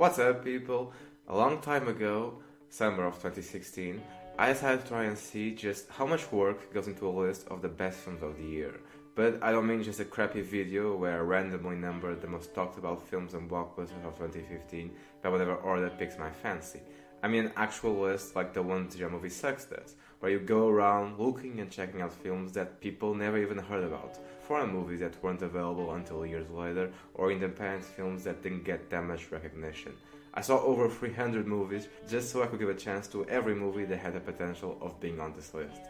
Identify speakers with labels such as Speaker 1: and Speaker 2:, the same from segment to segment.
Speaker 1: What's up, people? A long time ago, summer of 2016, I decided to try and see just how much work goes into a list of the best films of the year. But I don't mean just a crappy video where I randomly number the most talked about films and blockbusters of 2015 by whatever order picks my fancy. I mean an actual list like the one Your Movie Sucks does, where you go around looking and checking out films that people never even heard about, foreign movies that weren't available until years later, or independent films that didn't get that much recognition. I saw over 300 movies just so I could give a chance to every movie that had the potential of being on this list.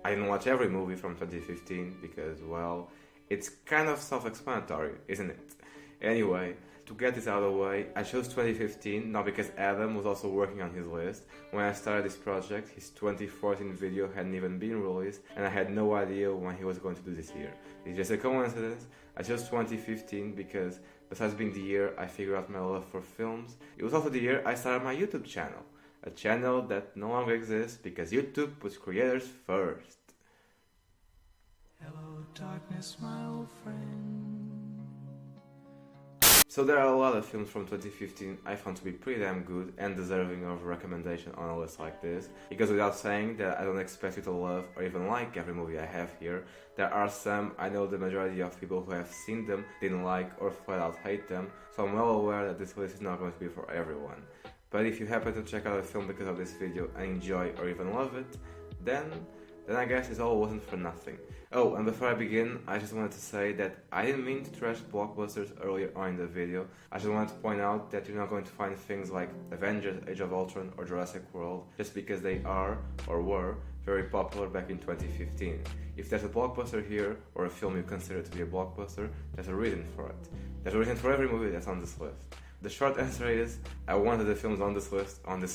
Speaker 1: I didn't watch every movie from 2015 because, well, it's kind of self-explanatory, isn't it? Anyway, to get this out of the way, I chose 2015 not because Adam was also working on his list. When I started this project, his 2014 video hadn't even been released, and I had no idea when he was going to do this year. It's just a coincidence. I chose 2015 because, besides being the year I figured out my love for films, it was also the year I started my YouTube channel. A channel that no longer exists because YouTube puts creators first.
Speaker 2: Hello, darkness, my old friend.
Speaker 1: So there are a lot of films from 2015 I found to be pretty damn good and deserving of recommendation on a list like this, because without saying that I don't expect you to love or even like every movie I have here, there are some I know the majority of people who have seen them didn't like or flat out hate them, so I'm well aware that this list is not going to be for everyone. But if you happen to check out a film because of this video and enjoy or even love it, then I guess it all wasn't for nothing. Oh, and before I begin, I just wanted to say that I didn't mean to trash blockbusters earlier on in the video. I just wanted to point out that you're not going to find things like Avengers, Age of Ultron or Jurassic World just because they are, or were, very popular back in 2015. If there's a blockbuster here, or a film you consider to be a blockbuster, there's a reason for it. There's a reason for every movie that's on this list. The short answer is, I wanted the films on this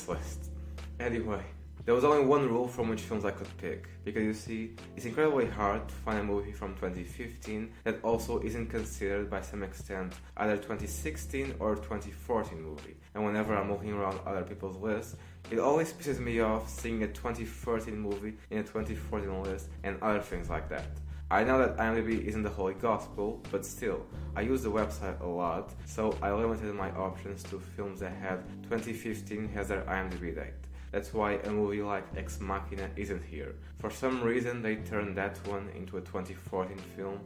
Speaker 1: list. Anyway, there was only one rule from which films I could pick, because you see, it's incredibly hard to find a movie from 2015 that also isn't considered by some extent either 2016 or 2014 movie. And whenever I'm looking around other people's lists, it always pisses me off seeing a 2013 movie in a 2014 list and other things like that. I know that IMDb isn't the holy gospel, but still, I use the website a lot, so I limited my options to films that had 2015 as their IMDb date. That's why a movie like Ex Machina isn't here. For some reason they turned that one into a 2014 film.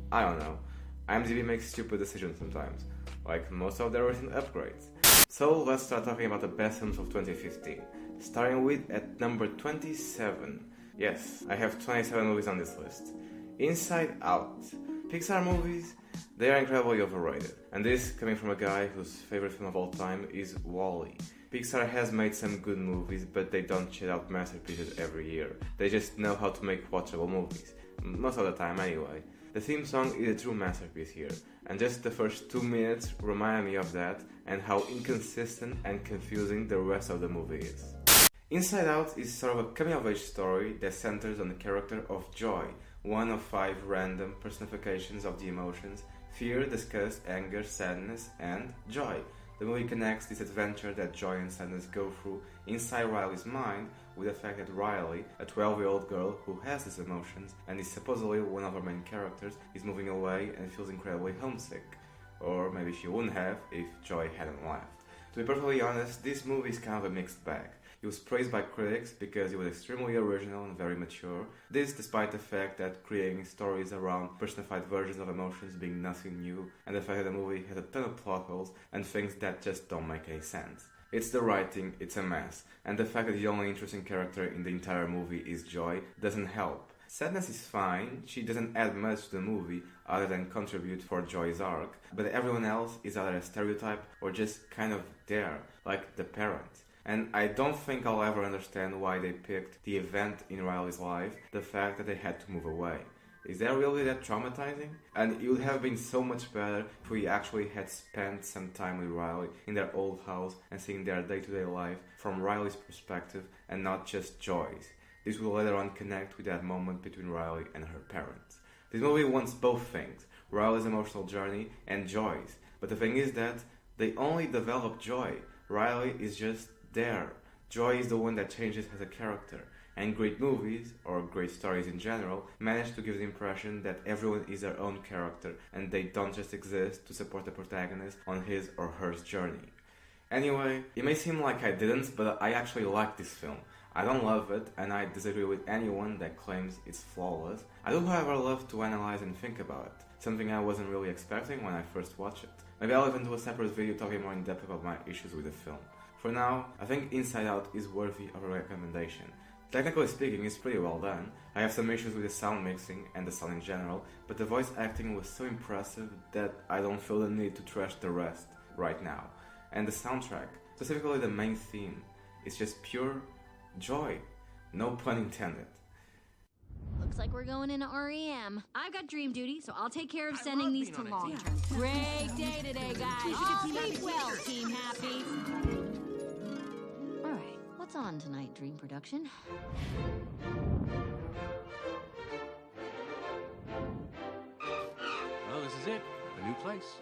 Speaker 1: I don't know. IMDb makes stupid decisions sometimes, like most of their recent upgrades. So let's start talking about the best films of 2015. Starting with at number 27. Yes, I have 27 movies on this list. Inside Out. Pixar movies, they are incredibly overrated. And this coming from a guy whose favorite film of all time is WALL-E. Pixar has made some good movies, but they don't shit out masterpieces every year. They just know how to make watchable movies. Most of the time anyway. The theme song is a true masterpiece here, and just the first 2 minutes remind me of that and how inconsistent and confusing the rest of the movie is. Inside Out is sort of a coming-of-age story that centers on the character of Joy, one of 5 random personifications of the emotions: fear, disgust, anger, sadness, and joy. The movie connects this adventure that Joy and sadness go through inside Riley's mind with the fact that Riley, a 12-year-old girl who has these emotions and is supposedly one of our main characters, is moving away and feels incredibly homesick. Or maybe she wouldn't have if Joy hadn't left. To be perfectly honest, this movie is kind of a mixed bag. It was praised by critics because it was extremely original and very mature. This despite the fact that creating stories around personified versions of emotions being nothing new, and the fact that the movie has a ton of plot holes and things that just don't make any sense. It's the writing, it's a mess, and the fact that the only interesting character in the entire movie is Joy doesn't help. Sadness is fine, she doesn't add much to the movie other than contribute for Joy's arc, but everyone else is either a stereotype or just kind of there, like the parent. And I don't think I'll ever understand why they picked the event in Riley's life, the fact that they had to move away. Is that really that traumatizing? And it would have been so much better if we actually had spent some time with Riley in their old house and seeing their day-to-day life from Riley's perspective and not just Joy's. This will later on connect with that moment between Riley and her parents. This movie wants both things, Riley's emotional journey and Joy's. But the thing is that they only develop Joy. Riley is just there. Joy is the one that changes as a character, and great movies, or great stories in general, manage to give the impression that everyone is their own character and they don't just exist to support the protagonist on his or her journey. Anyway, it may seem like I didn't, but I actually like this film. I don't love it, and I disagree with anyone that claims it's flawless. I do, however, love to analyze and think about it, something I wasn't really expecting when I first watched it. Maybe I'll even do a separate video talking more in depth about my issues with the film. For now, I think Inside Out is worthy of a recommendation. Technically speaking, it's pretty well done. I have some issues with the sound mixing and the sound in general, but the voice acting was so impressive that I don't feel the need to trash the rest right now. And the soundtrack, specifically the main theme, is just pure joy. No pun intended.
Speaker 3: Looks like we're going into REM. I've got dream duty, so I'll take care of sending these to long term. Great day today, guys. All keep well, Team Happy. All right, what's on tonight, Dream Production?
Speaker 4: Well, this is it. A new place.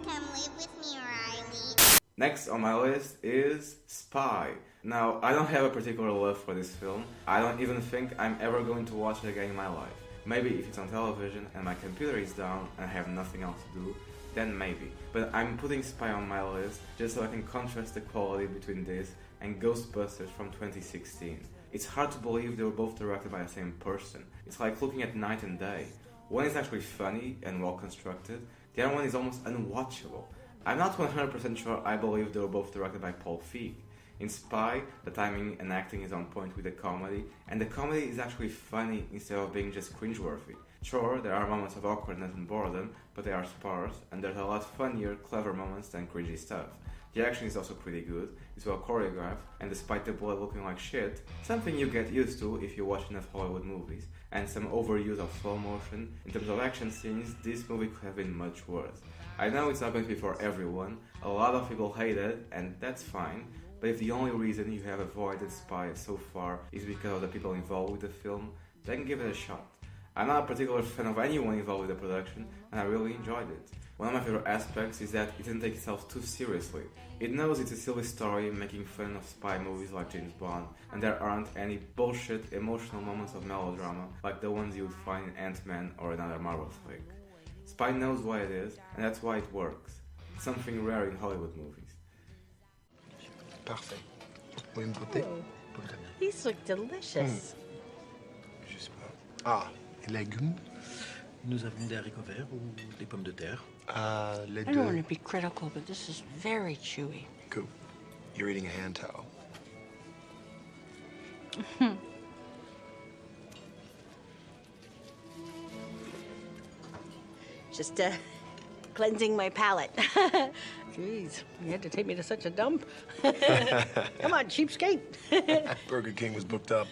Speaker 5: Come live with me, Riley.
Speaker 1: Next on my list is Spy. Now, I don't have a particular love for this film. I don't even think I'm ever going to watch it again in my life. Maybe if it's on television and my computer is down and I have nothing else to do, then maybe. But I'm putting Spy on my list just so I can contrast the quality between this and Ghostbusters from 2016. It's hard to believe they were both directed by the same person. It's like looking at night and day. One is actually funny and well constructed, the other one is almost unwatchable. I'm not 100% sure I believe they were both directed by Paul Feig. In Spy, the timing and acting is on point with the comedy, and the comedy is actually funny instead of being just cringeworthy. Sure, there are moments of awkwardness and boredom, but they are sparse, and there's a lot funnier, clever moments than cringy stuff. The action is also pretty good, it's well choreographed, and despite the blood looking like shit, something you get used to if you watch enough Hollywood movies, and some overuse of slow motion, in terms of action scenes, this movie could have been much worse. I know it's not going to be for everyone, a lot of people hate it, and that's fine, but if the only reason you have avoided Spy so far is because of the people involved with the film, then give it a shot. I'm not a particular fan of anyone involved with the production, and I really enjoyed it. One of my favorite aspects is that it doesn't take itself too seriously. It knows it's a silly story making fun of spy movies like James Bond, and there aren't any bullshit emotional moments of melodrama like the ones you would find in Ant-Man or another Marvel flick. Spy knows what it is, and that's why it works. It's something rare in Hollywood movies.
Speaker 6: Parfait. Vous voulez me goûter?
Speaker 7: These look delicious.
Speaker 6: Juste pas. Ah, les légumes?
Speaker 4: Nous avons des haricots verts ou des pommes de terre.
Speaker 6: Les
Speaker 7: I
Speaker 6: deux.
Speaker 7: don't want to be critical, but this is very chewy.
Speaker 6: Cool. You're eating a hand towel.
Speaker 7: Just cleansing my palate. Jeez, you had to take me to such a dump. Come on, cheapskate.
Speaker 6: Burger King was booked up.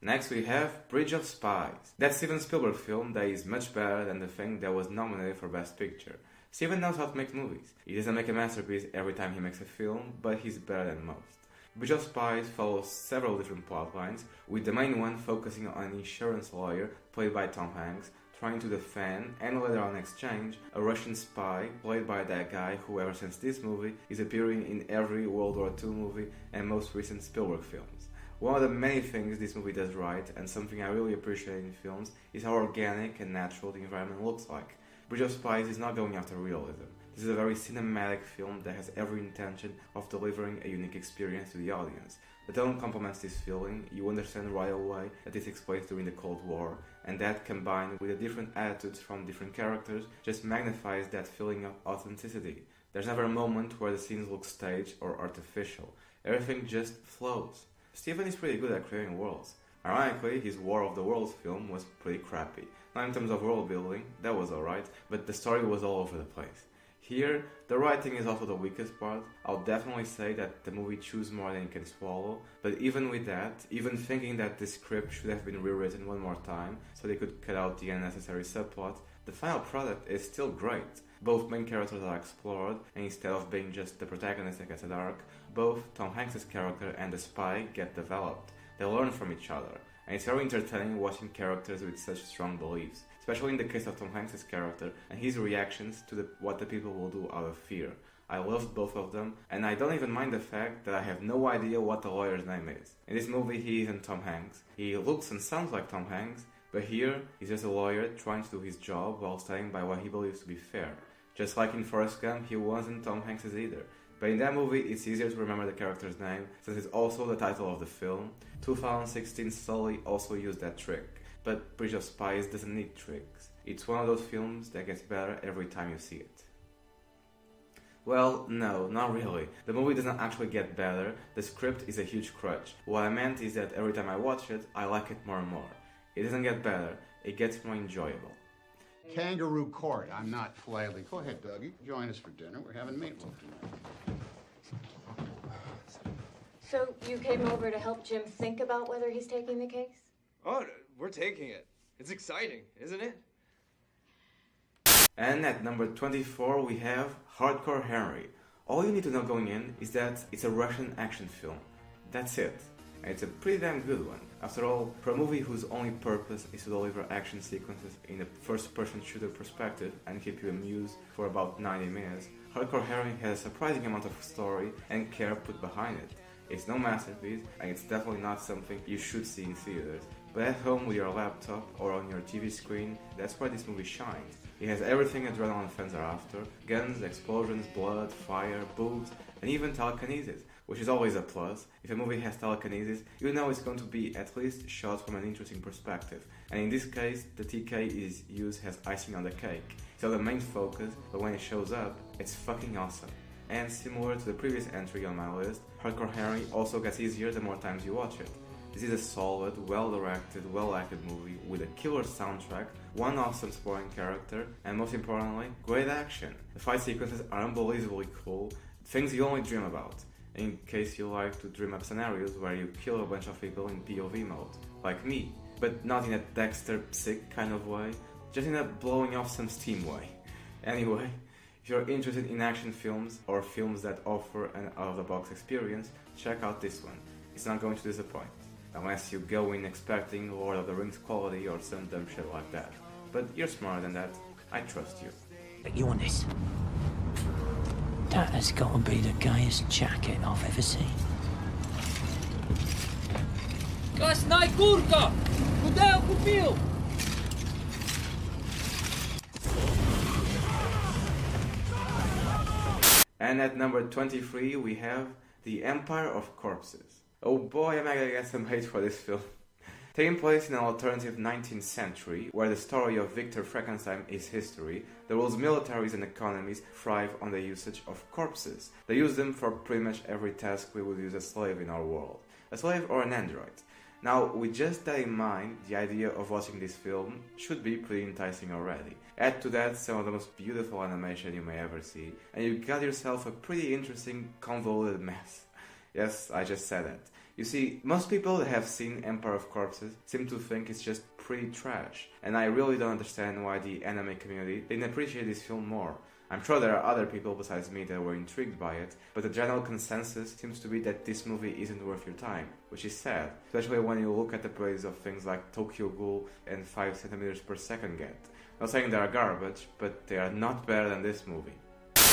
Speaker 1: Next we have Bridge of Spies. That Steven Spielberg film that is much better than the thing that was nominated for Best Picture. Steven knows how to make movies. He doesn't make a masterpiece every time he makes a film, but he's better than most. Bridge of Spies follows several different plot lines, with the main one focusing on an insurance lawyer, played by Tom Hanks, trying to defend, and later on exchange, a Russian spy, played by that guy who ever since this movie is appearing in every World War II movie and most recent Spielberg films. One of the many things this movie does right, and something I really appreciate in films, is how organic and natural the environment looks like. Bridge of Spies is not going after realism. This is a very cinematic film that has every intention of delivering a unique experience to the audience. The tone complements this feeling, you understand right away that this takes place during the Cold War, and that combined with the different attitudes from different characters just magnifies that feeling of authenticity. There's never a moment where the scenes look staged or artificial. Everything just flows. Steven is pretty good at creating worlds. Ironically, his War of the Worlds film was pretty crappy. Not in terms of world building, that was alright, but the story was all over the place. Here, the writing is also the weakest part. I'll definitely say that the movie chews more than it can swallow, but even with that, even thinking that the script should have been rewritten one more time so they could cut out the unnecessary subplot, the final product is still great. Both main characters are explored, and instead of being just the protagonist that gets a arc, both Tom Hanks' character and the spy get developed. They learn from each other, and it's very entertaining watching characters with such strong beliefs, especially in the case of Tom Hanks' character and his reactions to what the people will do out of fear. I loved both of them, and I don't even mind the fact that I have no idea what the lawyer's name is. In this movie, he isn't Tom Hanks. He looks and sounds like Tom Hanks, but here, he's just a lawyer trying to do his job while standing by what he believes to be fair. Just like in Forrest Gump, he wasn't Tom Hanks's either. But in that movie, it's easier to remember the character's name, since it's also the title of the film. 2016 Sully also used that trick, but Bridge of Spies doesn't need tricks. It's one of those films that gets better every time you see it. Well, no, not really. The movie doesn't actually get better, the script is a huge crutch. What I meant is that every time I watch it, I like it more and more. It doesn't get better, it gets more enjoyable.
Speaker 8: Kangaroo Court. I'm not flaily. Go ahead, Dougie. Join us for dinner. We're having meatloaf tonight.
Speaker 9: So you came over to help Jim think about whether he's taking the case?
Speaker 10: Oh, we're taking it. It's exciting, isn't it?
Speaker 1: And at number 24 we have Hardcore Henry. All you need to know going in is that it's a Russian action film. That's it. And it's a pretty damn good one. After all, for a movie whose only purpose is to deliver action sequences in a first-person shooter perspective and keep you amused for about 90 minutes, Hardcore Henry has a surprising amount of story and care put behind it. It's no masterpiece, and it's definitely not something you should see in theaters, but at home with your laptop or on your TV screen, that's where this movie shines. It has everything adrenaline fans are after: guns, explosions, blood, fire, boobs, and even telekinesis, which is always a plus. If a movie has telekinesis, you know it's going to be at least shot from an interesting perspective, and in this case, the TK is used as icing on the cake. It's not the main focus, but when it shows up, it's fucking awesome. And similar to the previous entry on my list, Hardcore Henry also gets easier the more times you watch it. This is a solid, well-directed, well-acted movie with a killer soundtrack, one awesome supporting character, and most importantly, great action. The fight sequences are unbelievably cool, things you only dream about, in case you like to dream up scenarios where you kill a bunch of people in POV mode, like me, but not in a Dexter sick kind of way, just in a blowing off some steam way. Anyway, if you're interested in action films or films that offer an out-of-the-box experience, check out this one. It's not going to disappoint. Unless you go in expecting Lord of the Rings quality or some dumb shit like that. But you're smarter than that. I trust you.
Speaker 11: You want this? That has got to be the gayest jacket I've ever seen.
Speaker 12: Красная куртка! Куда я купил?
Speaker 1: And at number 23 we have The Empire of Corpses. Oh boy, am I gonna get some hate for this film. Taking place in an alternative 19th century, where the story of Victor Frankenstein is history, the world's militaries and economies thrive on the usage of corpses. They use them for pretty much every task we would use a slave in our world. A slave or an android. Now, with just that in mind, the idea of watching this film should be pretty enticing already. Add to that some of the most beautiful animation you may ever see, and you got yourself a pretty interesting, convoluted mess. Yes, I just said that. You see, most people that have seen Empire of Corpses seem to think it's just pretty trash, and I really don't understand why the anime community didn't appreciate this film more. I'm sure there are other people besides me that were intrigued by it, but the general consensus seems to be that this movie isn't worth your time, which is sad, especially when you look at the praise of things like Tokyo Ghoul and 5 centimeters per second get. Not saying they are garbage, but they are not better than this movie.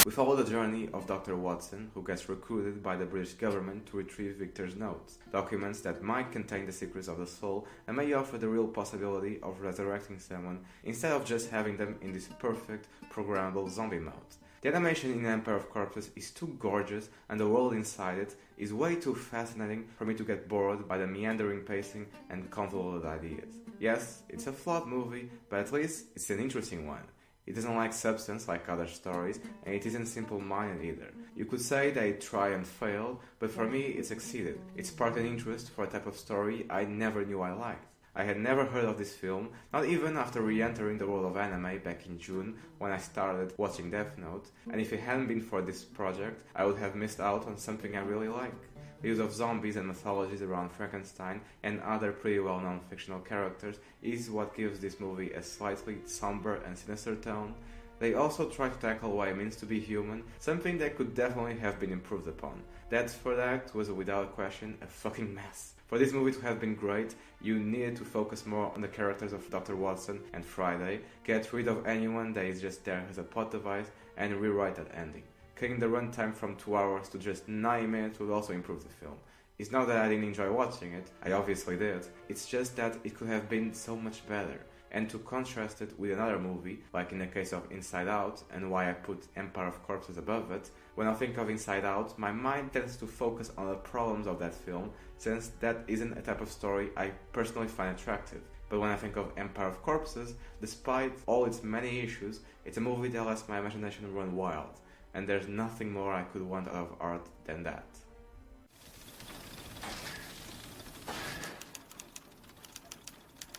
Speaker 1: We follow the journey of Dr. Watson, who gets recruited by the British government to retrieve Victor's notes, documents that might contain the secrets of the soul and may offer the real possibility of resurrecting someone instead of just having them in this perfect, programmable zombie mode. The animation in Empire of Corpses is too gorgeous, and the world inside it is way too fascinating for me to get bored by the meandering pacing and convoluted ideas. Yes, it's a flawed movie, but at least it's an interesting one. It doesn't lack substance like other stories, and it isn't simple-minded either. You could say that it tried and failed, but for me it succeeded. It sparked an interest for a type of story I never knew I liked. I had never heard of this film, not even after re-entering the world of anime back in June when I started watching Death Note, and if it hadn't been for this project, I would have missed out on something I really like. The use of zombies and mythologies around Frankenstein and other pretty well-known fictional characters is what gives this movie a slightly somber and sinister tone. They also try to tackle what it means to be human, something that could definitely have been improved upon. That third act was without question a fucking mess. For this movie to have been great, you needed to focus more on the characters of Dr. Watson and Friday, get rid of anyone that is just there as a plot device, and rewrite that ending. Cutting the runtime from 2 hours to just 9 minutes would also improve the film. It's not that I didn't enjoy watching it, I obviously did, it's just that it could have been so much better. and to contrast it with another movie, like in the case of Inside Out, and why I put Empire of Corpses above it. When I think of Inside Out, my mind tends to focus on the problems of that film, since that isn't a type of story I personally find attractive. But when I think of Empire of Corpses, despite all its many issues, it's a movie that lets my imagination run wild, and there's nothing more I could want out of art than that.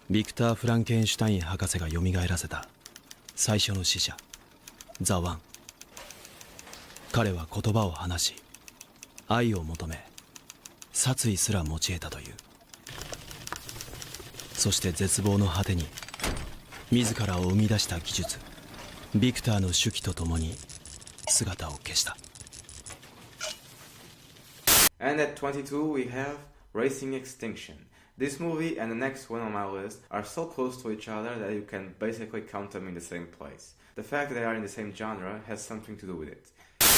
Speaker 13: Victor Frankenstein 博士が蘇らせた最初の死者、ザ・ワン。彼は言葉を話し、愛を求め、殺意すら持ち得たという。そして絶望の果てに、自らを生み出した技術、ビクターの手記とともに姿を消した。
Speaker 1: And at 22 we have Racing Extinction. This movie and the next one on my list are so close to each other that you can basically count them in the same place. The fact that they are in the same genre has something to do with it.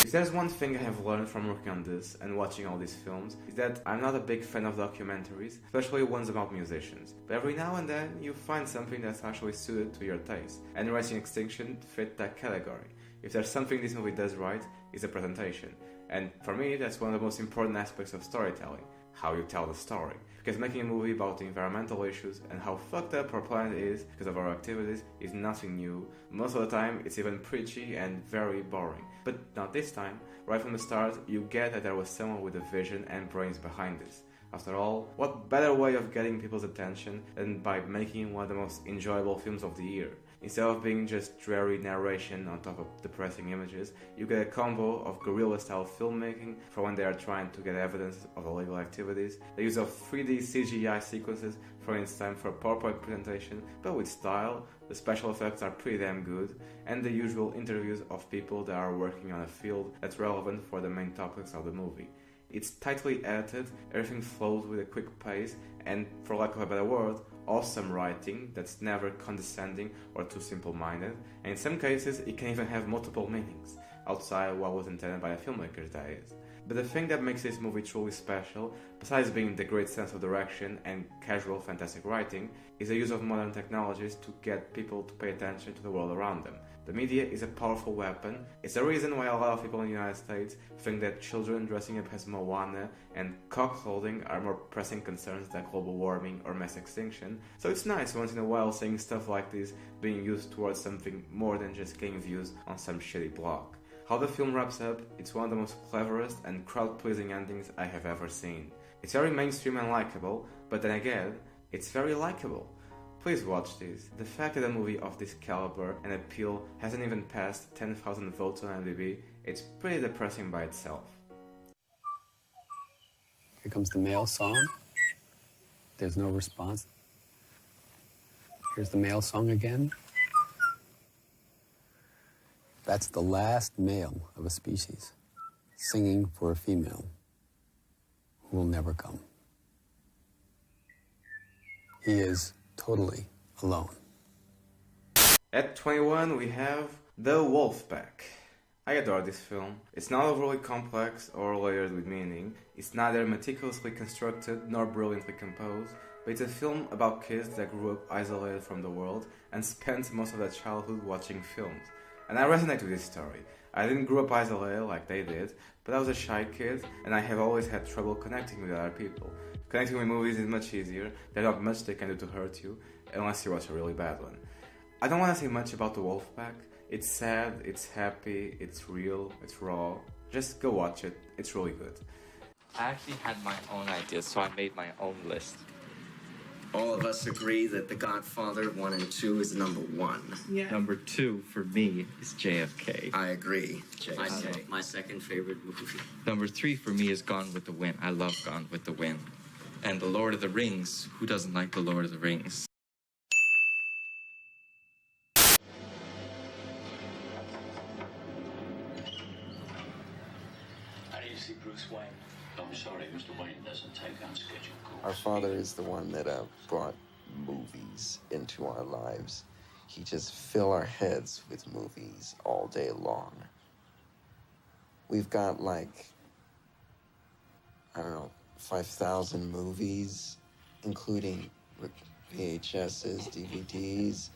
Speaker 1: If there's one thing I have learned from working on this and watching all these films, is that I'm not a big fan of documentaries, especially ones about musicians. But every now and then you find something that's actually suited to your taste, and Racing Extinction fit that category. If there's something this movie does right, it's the presentation. And for me, that's one of the most important aspects of storytelling, how you tell the story. Because making a movie about the environmental issues and how fucked up our planet is because of our activities is nothing new. Most of the time, it's even preachy and very boring. But not this time. Right from the start, you get that there was someone with a vision and brains behind this. After all, what better way of getting people's attention than by making one of the most enjoyable films of the year? Instead of being just dreary narration on top of depressing images, you get a combo of guerrilla-style filmmaking for when they are trying to get evidence of illegal activities, the use of 3D CGI sequences for instance for a PowerPoint presentation, but with style. The special effects are pretty damn good, and the usual interviews of people that are working on a field that's relevant for the main topics of the movie. It's tightly edited, everything flows with a quick pace, and for lack of a better word, awesome writing that's never condescending or too simple-minded, and in some cases it can even have multiple meanings, outside what was intended by the filmmakers, that is. But the thing that makes this movie truly special, besides being the great sense of direction and casual fantastic writing, is the use of modern technologies to get people to pay attention to the world around them. The media is a powerful weapon. It's the reason why a lot of people in the United States think that children dressing up as Moana and cock-holding are more pressing concerns than global warming or mass extinction. So it's nice once in a while seeing stuff like this being used towards something more than just getting views on some shitty blog. How the film wraps up, it's one of the most cleverest and crowd-pleasing endings I have ever seen. It's very mainstream and likable, but then again, it's very likable. Please watch this. The fact that a movie of this caliber and appeal hasn't even passed 10,000 votes on IMDb, it's pretty depressing by itself.
Speaker 14: Here comes the male song. There's no response. Here's the male song again. That's the last male of a species singing for a female who will never come. He is totally alone.
Speaker 1: At 21 we have The Wolfpack. I adore this film. It's not overly complex or layered with meaning. It's neither meticulously constructed nor brilliantly composed, but it's a film about kids that grew up isolated from the world and spent most of their childhood watching films. And I resonate with this story. I didn't grow up isolated like they did, but I was a shy kid and I have always had trouble connecting with other people. Connecting with movies is much easier. There's not much they can do to hurt you, unless you watch a really bad one. I don't want to say much about The Wolfpack. It's sad, it's happy, it's real, it's raw. Just go watch it, it's really good.
Speaker 15: I actually had my own ideas, so I made my own list.
Speaker 16: All of us agree that The Godfather 1 and 2 is number 1.
Speaker 15: Yeah. Number 2 for me is JFK.
Speaker 16: I agree. JFK.
Speaker 17: My second favorite movie.
Speaker 15: Number 3 for me is Gone with the Wind. I love Gone with the Wind. And The Lord of the Rings. Who doesn't like The Lord of the Rings?
Speaker 17: How do you see Bruce Wayne? I'm sorry, Mr. Wayne doesn't take unscheduled calls.
Speaker 18: Our father is the one that brought movies into our lives. He just fill our heads with movies all day long. We've got like, I don't know, 5,000 movies, including VHSs, DVDs.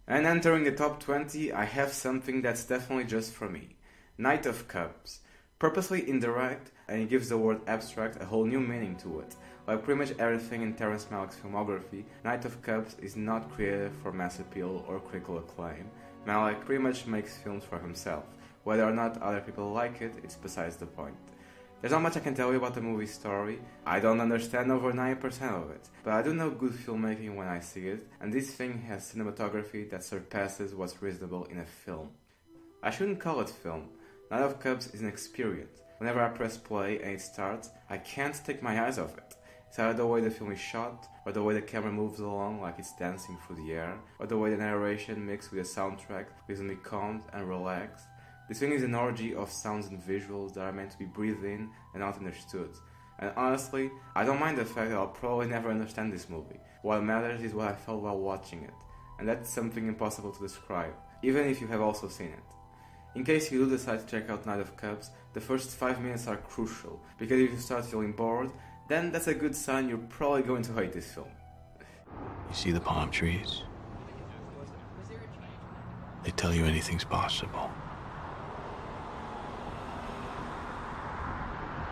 Speaker 1: And entering the top 20, I have something that's definitely just for me. Knight of Cups. Purposely indirect, and it gives the word abstract a whole new meaning to it. Like pretty much everything in Terrence Malick's filmography, Knight of Cups is not created for mass appeal or critical acclaim. Malick pretty much makes films for himself. Whether or not other people like it, it's besides the point. There's not much I can tell you about the movie's story. I don't understand over 90% of it, but I do know good filmmaking when I see it, and this thing has cinematography that surpasses what's reasonable in a film. I shouldn't call it film. Knight of Cups is an experience. Whenever I press play and it starts, I can't take my eyes off it. It's either the way the film is shot, or the way the camera moves along like it's dancing through the air, or the way the narration mixed with the soundtrack leaves me calm and relaxed. This thing is an orgy of sounds and visuals that are meant to be breathed in and not understood. And honestly, I don't mind the fact that I'll probably never understand this movie. What matters is what I felt while watching it. And that's something impossible to describe, even if you have also seen it. In case you do decide to check out Knight of Cups, the first 5 minutes are crucial, because if you start feeling bored, then that's a good sign you're probably going to hate this film.
Speaker 4: You see the palm trees? They tell you anything's possible.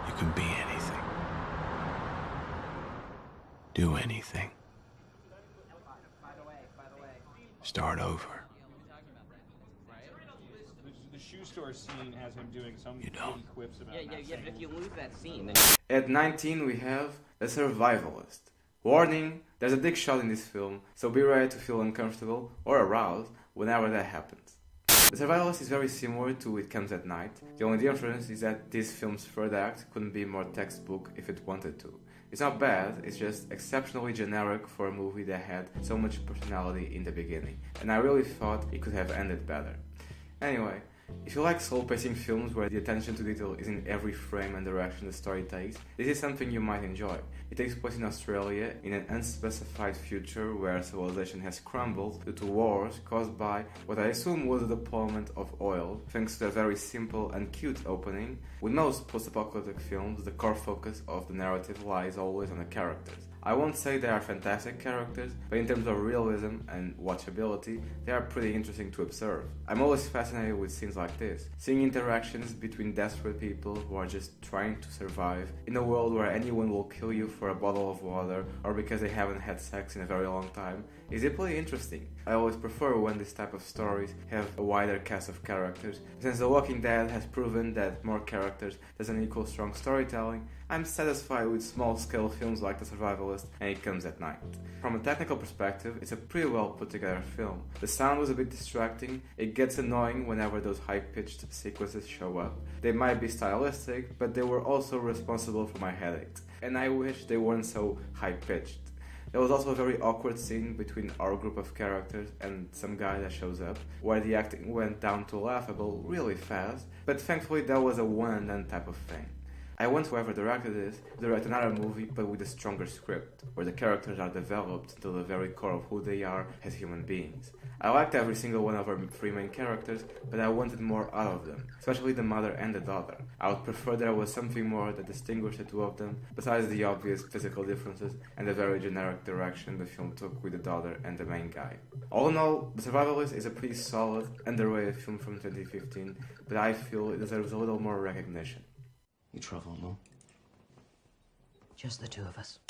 Speaker 4: You can be anything. Do anything. Start over.
Speaker 19: The shoe store scene has him doing some quips about
Speaker 20: but if you lose that scene, then...
Speaker 1: At 19 we have The Survivalist. Warning, there's a dick shot in this film, so be ready to feel uncomfortable or aroused whenever that happens. The Survivalist is very similar to It Comes at Night. The only difference is that this film's third act couldn't be more textbook if it wanted to. It's not bad, it's just exceptionally generic for a movie that had so much personality in the beginning, and I really thought it could have ended better. Anyway, if you like slow-pacing films where the attention to detail is in every frame and direction the story takes, this is something you might enjoy. It takes place in Australia in an unspecified future where civilization has crumbled due to wars caused by what I assume was the deployment of oil, thanks to a very simple and cute opening. With most post-apocalyptic films, the core focus of the narrative lies always on the characters. I won't say they are fantastic characters, but in terms of realism and watchability, they are pretty interesting to observe. I'm always fascinated with scenes like this, seeing interactions between desperate people who are just trying to survive in a world where anyone will kill you for a bottle of water or because they haven't had sex in a very long time, is deeply interesting. I always prefer when this type of stories have a wider cast of characters. Since The Walking Dead has proven that more characters doesn't equal strong storytelling, I'm satisfied with small-scale films like The Survivalist and It Comes at Night. From a technical perspective, it's a pretty well put together film. The sound was a bit distracting, it gets annoying whenever those high-pitched sequences show up. They might be stylistic, but they were also responsible for my headaches, and I wish they weren't so high-pitched. There was also a very awkward scene between our group of characters and some guy that shows up, where the acting went down to laughable really fast, but thankfully that was a one-and-done type of thing. I want whoever directed this to direct another movie but with a stronger script, where the characters are developed to the very core of who they are as human beings. I liked every single one of our three main characters, but I wanted more out of them, especially the mother and the daughter. I would prefer there was something more that distinguished the two of them, besides the obvious physical differences and the very generic direction the film took with the daughter and the main guy. All in all, The Survivalist is a pretty solid, underrated film from 2015, but I feel it deserves a little more recognition.
Speaker 20: You travel alone?
Speaker 11: Just the two of us.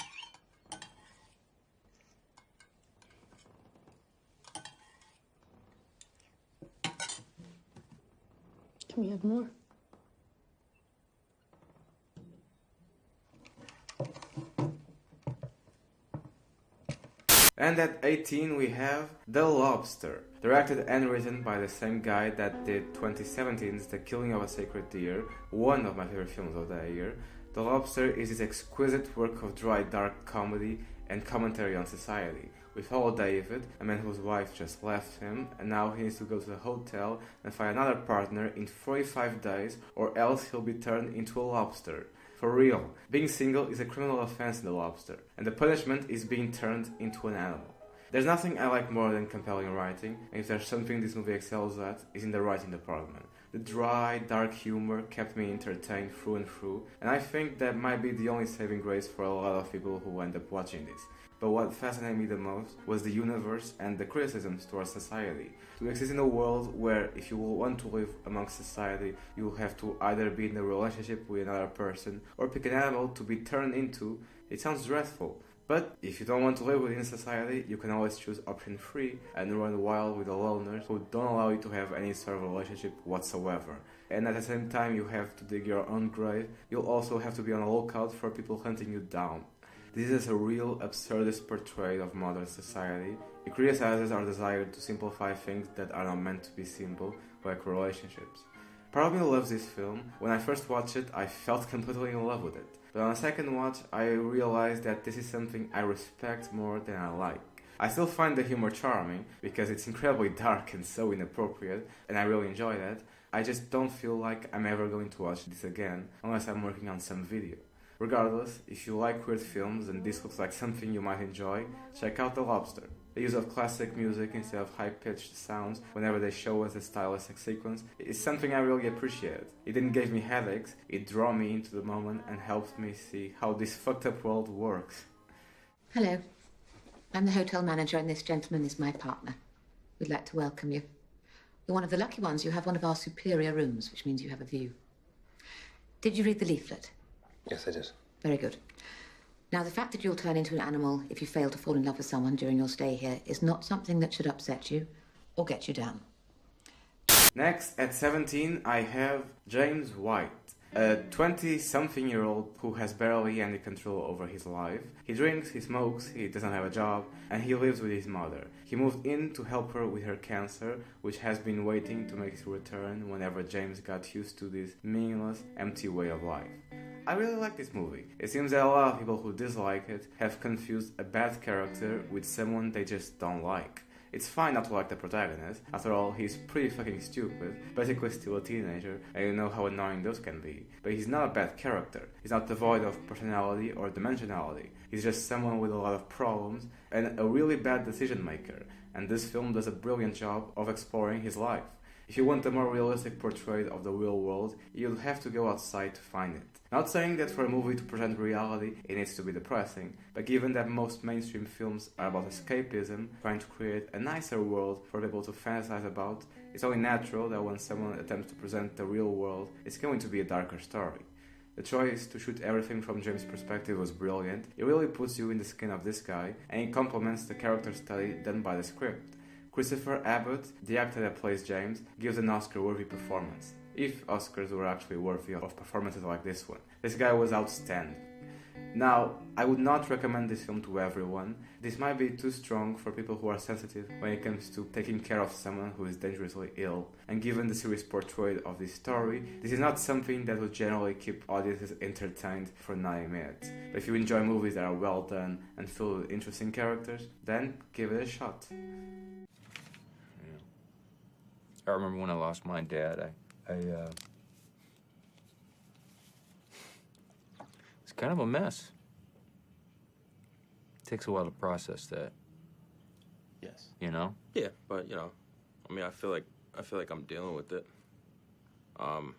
Speaker 7: Can we have more?
Speaker 1: And at 18 we have The Lobster, directed and written by the same guy that did 2017's The Killing of a Sacred Deer, one of my favorite films of that year. The Lobster is his exquisite work of dry, dark comedy and commentary on society. We follow David, a man whose wife just left him, and now he needs to go to the hotel and find another partner in 45 days, or else he'll be turned into a lobster. For real, being single is a criminal offense in The Lobster, and the punishment is being turned into an animal. There's nothing I like more than compelling writing, and if there's something this movie excels at, is in the writing department. The dry, dark humor kept me entertained through and through, and I think that might be the only saving grace for a lot of people who end up watching this. But what fascinated me the most was the universe and the criticisms towards society. To exist in a world where if you want to live amongst society, you will have to either be in a relationship with another person or pick an animal to be turned into, it sounds dreadful. But if you don't want to live within society, you can always choose option 3 and run wild with the loners who don't allow you to have any sort of relationship whatsoever. And at the same time you have to dig your own grave, you'll also have to be on the lookout for people hunting you down. This is a real absurdist portrayal of modern society. It criticizes our desire to simplify things that are not meant to be simple, like relationships. Part of me loves this film. When I first watched it, I felt completely in love with it. But on a second watch, I realized that this is something I respect more than I like. I still find the humor charming, because it's incredibly dark and so inappropriate, and I really enjoy that. I just don't feel like I'm ever going to watch this again, unless I'm working on some video. Regardless, if you like weird films and this looks like something you might enjoy, check out The Lobster. The use of classic music instead of high-pitched sounds whenever they show us a stylistic sequence is something I really appreciate. It didn't give me headaches, it drew me into the moment and helped me see how this fucked up world works.
Speaker 11: Hello. I'm the hotel manager and this gentleman is my partner. We'd like to welcome you. You're one of the lucky ones. You have one of our superior rooms, which means you have a view. Did you read the leaflet?
Speaker 20: Yes, I did.
Speaker 11: Very good. Now, the fact that you'll turn into an animal if you fail to fall in love with someone during your stay here is not something that should upset you or get you down.
Speaker 1: Next, at 17, I have James White, a 20-something-year-old who has barely any control over his life. He drinks, he smokes, he doesn't have a job, and he lives with his mother. He moved in to help her with her cancer, which has been waiting to make its return whenever James got used to this meaningless, empty way of life. I really like this movie. It seems that a lot of people who dislike it have confused a bad character with someone they just don't like. It's fine not to like the protagonist. After all, he's pretty fucking stupid, basically still a teenager, and you know how annoying those can be. But he's not a bad character. He's not devoid of personality or dimensionality. He's just someone with a lot of problems and a really bad decision maker. And this film does a brilliant job of exploring his life. If you want a more realistic portrait of the real world, you'll have to go outside to find it. Not saying that for a movie to present reality, it needs to be depressing, but given that most mainstream films are about escapism, trying to create a nicer world for people to fantasize about, it's only natural that when someone attempts to present the real world, it's going to be a darker story. The choice to shoot everything from James' perspective was brilliant. It really puts you in the skin of this guy, and it complements the character study done by the script. Christopher Abbott, the actor that plays James, gives an Oscar-worthy performance. If Oscars were actually worthy of performances like this one. This guy was outstanding. Now, I would not recommend this film to everyone. This might be too strong for people who are sensitive when it comes to taking care of someone who is dangerously ill. And given the serious portrayal of this story, this is not something that would generally keep audiences entertained for 90 minutes. But if you enjoy movies that are well done and filled with interesting characters, then give it a shot.
Speaker 21: I remember when I lost my dad, it's kind of a mess. It takes a while to process that.
Speaker 22: Yes.
Speaker 21: You know?
Speaker 22: Yeah, but you know, I mean, I feel like I'm dealing with it. I'm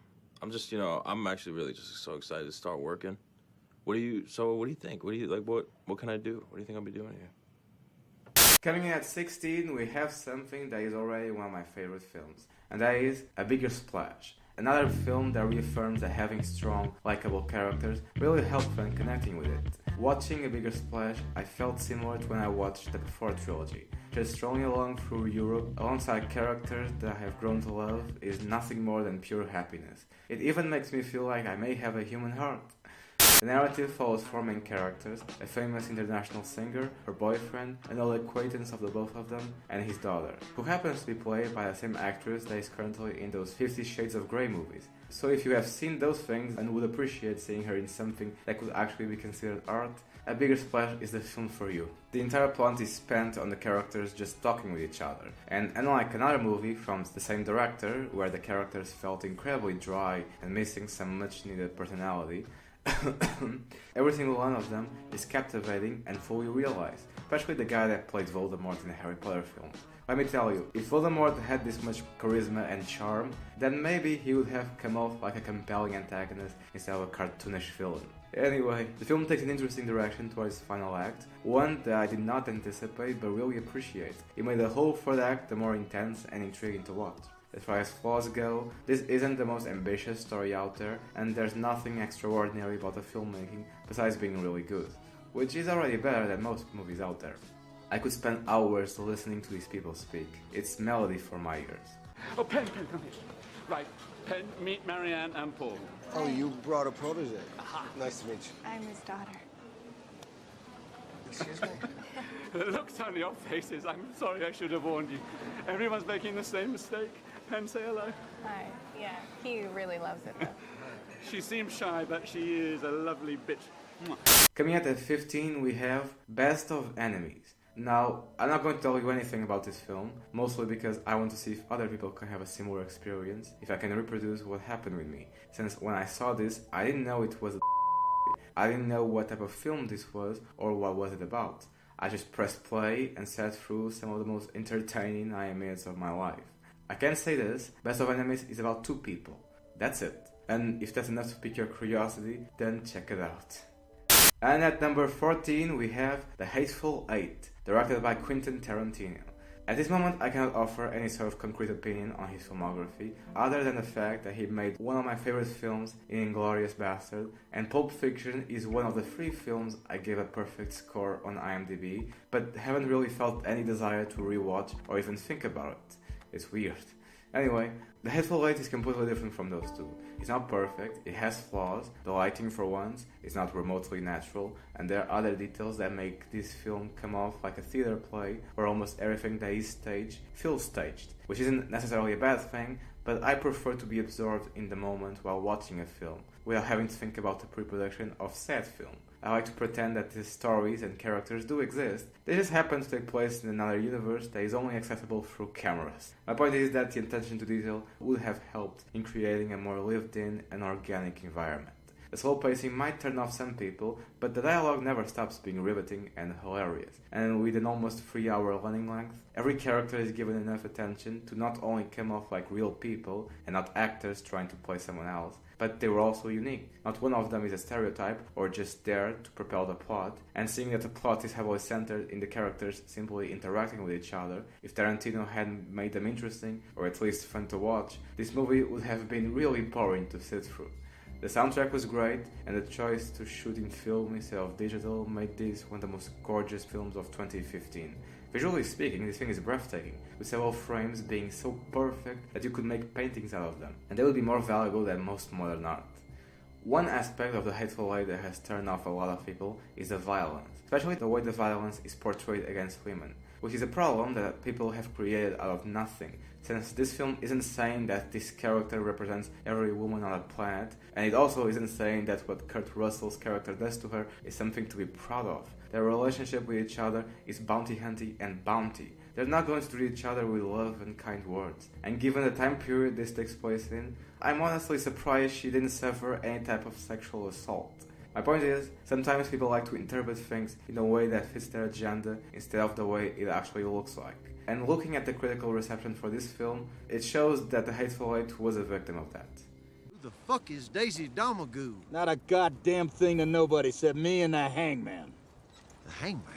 Speaker 22: just, you know, I'm actually really just so excited to start working. What do you think? What can I do? What do you think I'll be doing here?
Speaker 1: Coming in at 16, we have something that is already one of my favorite films, and that is A Bigger Splash. Another film that reaffirms that having strong, likable characters really helps when connecting with it. Watching A Bigger Splash, I felt similar to when I watched the Before trilogy. Just strolling along through Europe alongside characters that I have grown to love is nothing more than pure happiness. It even makes me feel like I may have a human heart. The narrative follows four main characters, a famous international singer, her boyfriend, an old acquaintance of the both of them, and his daughter, who happens to be played by the same actress that is currently in those 50 Shades of Grey movies. So if you have seen those things and would appreciate seeing her in something that could actually be considered art, A Bigger Splash is the film for you. The entire plot is spent on the characters just talking with each other, and unlike another movie from the same director, where the characters felt incredibly dry and missing some much needed personality, every single one of them is captivating and fully realized. especially the guy that played Voldemort in the Harry Potter films. Let me tell you, if Voldemort had this much charisma and charm, then maybe he would have come off like a compelling antagonist instead of a cartoonish villain. Anyway, the film takes an interesting direction towards its final act, one that I did not anticipate but really appreciate. It made the whole third act the more intense and intriguing to watch. As far as flaws go, this isn't the most ambitious story out there, and there's nothing extraordinary about the filmmaking besides being really good, which is already better than most movies out there. I could spend hours listening to these people speak. It's melody for my ears.
Speaker 2: Oh, Pen, come here. Right, Pen, meet Marianne and Paul.
Speaker 6: Oh, you brought a protege. Nice to meet you.
Speaker 3: I'm his daughter.
Speaker 6: Excuse me?
Speaker 2: The looks on your faces, I'm sorry I should have warned you. Everyone's making the same mistake. Pen, say hello.
Speaker 3: Hi. Yeah, he really loves it though.
Speaker 2: She seems shy, but she is a lovely bitch.
Speaker 1: Coming at 15, we have Best of Enemies. Now, I'm not going to tell you anything about this film, mostly because I want to see if other people can have a similar experience, if I can reproduce what happened with me. Since when I saw this, I didn't know it was a I didn't know what type of film this was or what was it about. I just pressed play and sat through some of the most entertaining 9 minutes of my life. I can say this, Best of Enemies is about 2 people. That's it. And if that's enough to pique your curiosity, then check it out. And at number 14 we have The Hateful Eight, directed by Quentin Tarantino. At this moment I cannot offer any sort of concrete opinion on his filmography, other than the fact that he made one of my favorite films in Inglourious Bastard, and Pulp Fiction is one of the 3 films I gave a perfect score on IMDb, but haven't really felt any desire to rewatch or even think about it. It's weird. Anyway, The Hateful Eight is completely different from those 2. It's not perfect, it has flaws, the lighting for once is not remotely natural, and there are other details that make this film come off like a theater play where almost everything that is staged feels staged, which isn't necessarily a bad thing, but I prefer to be absorbed in the moment while watching a film, without having to think about the pre-production of said film. I like to pretend that these stories and characters do exist, they just happen to take place in another universe that is only accessible through cameras. My point is that the attention to detail would have helped in creating a more lived-in and organic environment. The slow pacing might turn off some people, but the dialogue never stops being riveting and hilarious. And with an almost 3-hour running length, every character is given enough attention to not only come off like real people and not actors trying to play someone else, but they were also unique. Not one of them is a stereotype or just there to propel the plot, and seeing that the plot is heavily centered in the characters simply interacting with each other, if Tarantino hadn't made them interesting, or at least fun to watch, this movie would have been really boring to sit through. The soundtrack was great, and the choice to shoot in film instead of digital made this one of the most gorgeous films of 2015. Visually speaking, this thing is breathtaking, with several frames being so perfect that you could make paintings out of them, and they would be more valuable than most modern art. One aspect of The Hateful Eight that has turned off a lot of people is the violence, especially the way the violence is portrayed against women, which is a problem that people have created out of nothing, since this film isn't saying that this character represents every woman on the planet, and it also isn't saying that what Kurt Russell's character does to her is something to be proud of. Their relationship with each other is bounty hunting and bounty. They're not going to treat each other with love and kind words. And given the time period this takes place in, I'm honestly surprised she didn't suffer any type of sexual assault. My point is, sometimes people like to interpret things in a way that fits their agenda instead of the way it actually looks like. And looking at the critical reception for this film, it shows that The Hateful Eight was a victim of that.
Speaker 23: Who the fuck is Daisy Domagoo?
Speaker 12: Not a goddamn thing to nobody except me and the hangman.
Speaker 23: The hangman?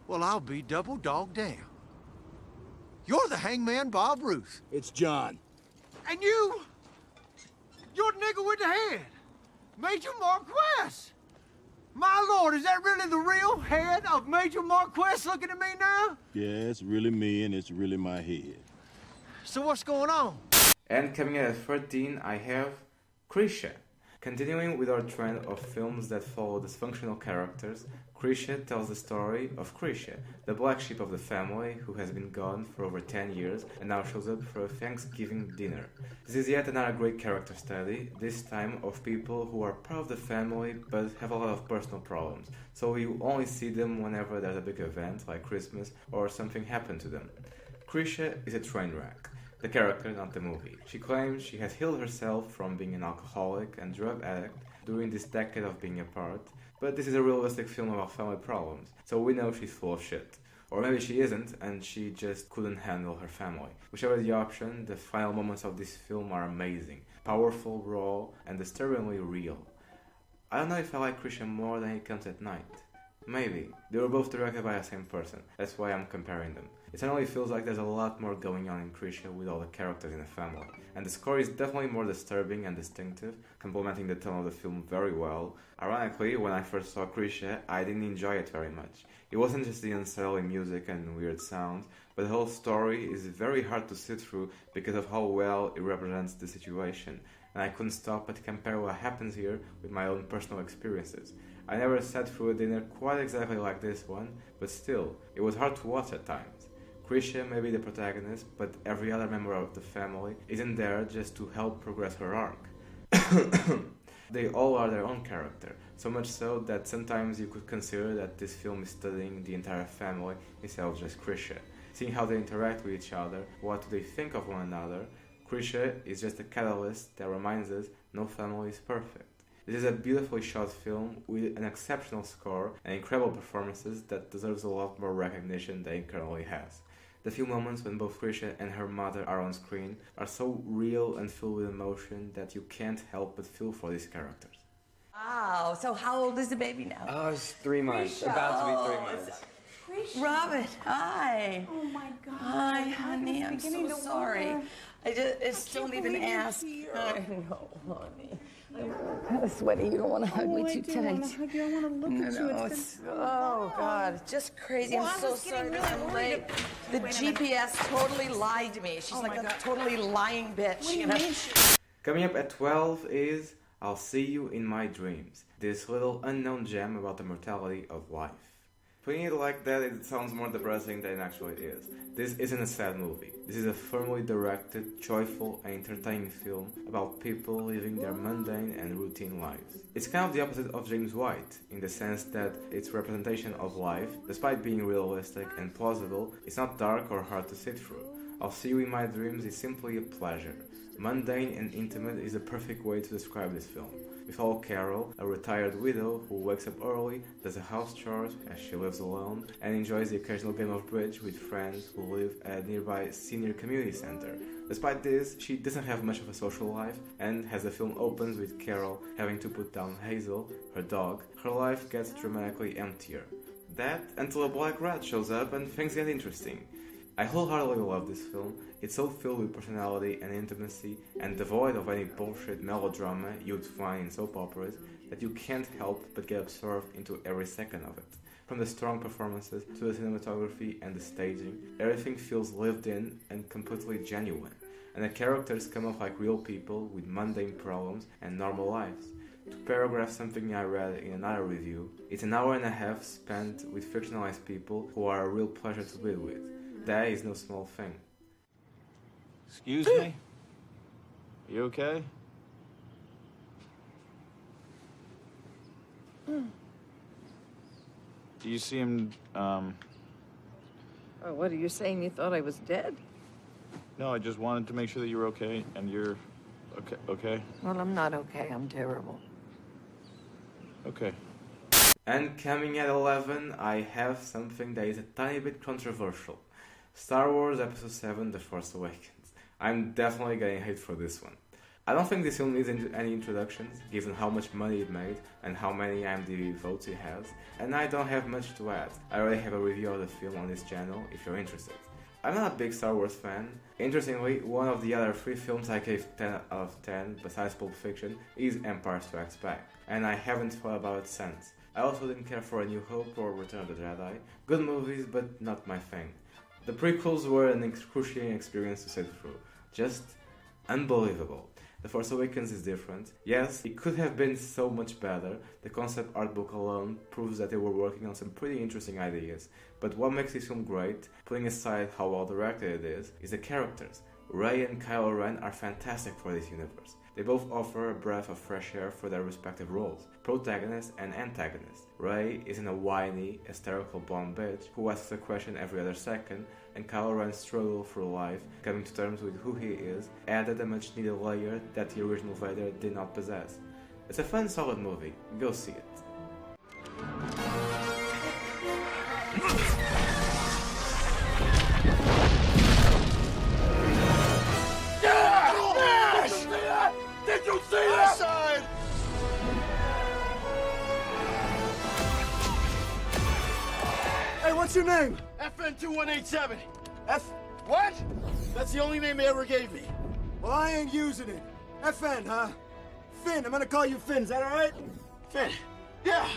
Speaker 23: Well, I'll be double dog damn. You're the hangman, Bob Ruth.
Speaker 12: It's John.
Speaker 23: And you're the nigga with the head. Major Marquess. My lord, is that really the real head of Major Marquess looking at me now?
Speaker 24: Yeah, it's really me and it's really my head.
Speaker 23: So what's going on?
Speaker 1: And coming in at 13, I have Krisha. Continuing with our trend of films that follow dysfunctional characters, Krisha tells the story of Krisha, the black sheep of the family who has been gone for over 10 years and now shows up for a Thanksgiving dinner. This is yet another great character study, this time of people who are part of the family but have a lot of personal problems, so you only see them whenever there's a big event like Christmas or something happened to them. Krisha is a train wreck. The character, not the movie. She claims she had healed herself from being an alcoholic and drug addict during this decade of being apart, but this is a realistic film about family problems, so we know she's full of shit. Or maybe she isn't, and she just couldn't handle her family. Whichever the option, the final moments of this film are amazing, powerful, raw, and disturbingly real. I don't know if I like Krisha more than It Comes at Night. Maybe. They were both directed by the same person, that's why I'm comparing them. It suddenly feels like there's a lot more going on in Krisha with all the characters in the family. And the score is definitely more disturbing and distinctive, complementing the tone of the film very well. Ironically, when I first saw Krisha, I didn't enjoy it very much. It wasn't just the unsettling music and weird sounds, but the whole story is very hard to sit through because of how well it represents the situation. And I couldn't stop but compare what happens here with my own personal experiences. I never sat through a dinner quite exactly like this one, but still, it was hard to watch at times. Krisha may be the protagonist, but every other member of the family isn't there just to help progress her arc. They all are their own character, so much so that sometimes you could consider that this film is studying the entire family instead of just Krisha. Seeing how they interact with each other, what do they think of one another, Krisha is just a catalyst that reminds us no family is perfect. This is a beautifully shot film with an exceptional score and incredible performances that deserves a lot more recognition than it currently has. The few moments when both Krisha and her mother are on screen are so real and filled with emotion that you can't help but feel for these characters.
Speaker 5: Wow, so how old is the baby now?
Speaker 8: Oh, it's 3 months.
Speaker 5: Krisha.
Speaker 8: About to be 3 months.
Speaker 5: Robert, hi.
Speaker 3: Oh my God.
Speaker 5: Hi, honey. I'm
Speaker 3: beginning
Speaker 5: so
Speaker 3: to
Speaker 5: sorry.
Speaker 3: wonder.
Speaker 5: I still
Speaker 3: can't
Speaker 5: even
Speaker 3: believe you're
Speaker 5: ask.
Speaker 3: here.
Speaker 5: I know, honey. I'm kind of sweaty. You don't want to hug me too tight.
Speaker 3: I want to hug you. I want to look at you.
Speaker 5: It's oh God, it's just crazy.
Speaker 3: Well,
Speaker 5: I'm
Speaker 3: I
Speaker 5: so
Speaker 3: was getting
Speaker 5: sorry.
Speaker 3: really
Speaker 5: I'm
Speaker 3: worried.
Speaker 5: late. The
Speaker 3: Wait a minute.
Speaker 5: GPS totally lied to me. She's
Speaker 3: Oh
Speaker 5: like
Speaker 3: my
Speaker 5: a
Speaker 3: God.
Speaker 5: totally lying bitch.
Speaker 3: What do you
Speaker 5: know?
Speaker 3: mean?
Speaker 1: Coming up at 12 is I'll See You in My Dreams, this little unknown gem about the mortality of life. Putting it like that, it sounds more depressing than it actually is. This isn't a sad movie. This is a firmly directed, joyful, and entertaining film about people living their mundane and routine lives. It's kind of the opposite of James White, in the sense that its representation of life, despite being realistic and plausible, is not dark or hard to sit through. I'll See You in My Dreams is simply a pleasure. Mundane and intimate is the perfect way to describe this film. We follow Carol, a retired widow who wakes up early, does the house chores as she lives alone, and enjoys the occasional game of bridge with friends who live at a nearby senior community center. Despite this, she doesn't have much of a social life, and as the film opens with Carol having to put down Hazel, her dog, her life gets dramatically emptier. That until a black rat shows up and things get interesting. I wholeheartedly love this film. It's so filled with personality and intimacy and devoid of any bullshit melodrama you'd find in soap operas that you can't help but get absorbed into every second of it. From the strong performances to the cinematography and the staging, everything feels lived in and completely genuine. And the characters come off like real people with mundane problems and normal lives. To paragraph something I read in another review, it's an hour and a half spent with fictionalized people who are a real pleasure to be with. That is no small thing.
Speaker 19: Excuse me? You okay? Do you see him,
Speaker 5: Oh, what are you saying? You thought I was dead?
Speaker 19: No, I just wanted to make sure that you were okay, and you're okay?
Speaker 5: Well, I'm not okay. I'm terrible.
Speaker 19: Okay.
Speaker 1: And coming at 11, I have something that is a tiny bit controversial. Star Wars Episode 7 The Force Awakens. I'm definitely getting hate for this one. I don't think this film needs any introductions, given how much money it made and how many IMDb votes it has, and I don't have much to add. I already have a review of the film on this channel if you're interested. I'm not a big Star Wars fan. Interestingly, one of the other 3 films I gave 10 out of 10, besides Pulp Fiction, is Empire Strikes Back, and I haven't thought about it since. I also didn't care for A New Hope or Return of the Jedi. Good movies, but not my thing. The prequels were an excruciating experience to sit through. Just unbelievable. The Force Awakens is different. Yes, it could have been so much better. The concept art book alone proves that they were working on some pretty interesting ideas. But what makes this film great, putting aside how well directed it is the characters. Rey and Kylo Ren are fantastic for this universe. They both offer a breath of fresh air for their respective roles, protagonist and antagonist. Rey is a whiny, hysterical blonde bitch who asks a question every other second, and Kylo Ren's struggle through life, coming to terms with who he is, added a much needed layer that the original Vader did not possess. It's a fun, solid movie. Go see it.
Speaker 23: Did you see that? Side. Hey, what's your name? FN2187. F what? That's the only name they ever gave me. Well, I ain't using it. FN, huh? Finn, I'm gonna call you Finn, is that alright? Finn. Yeah.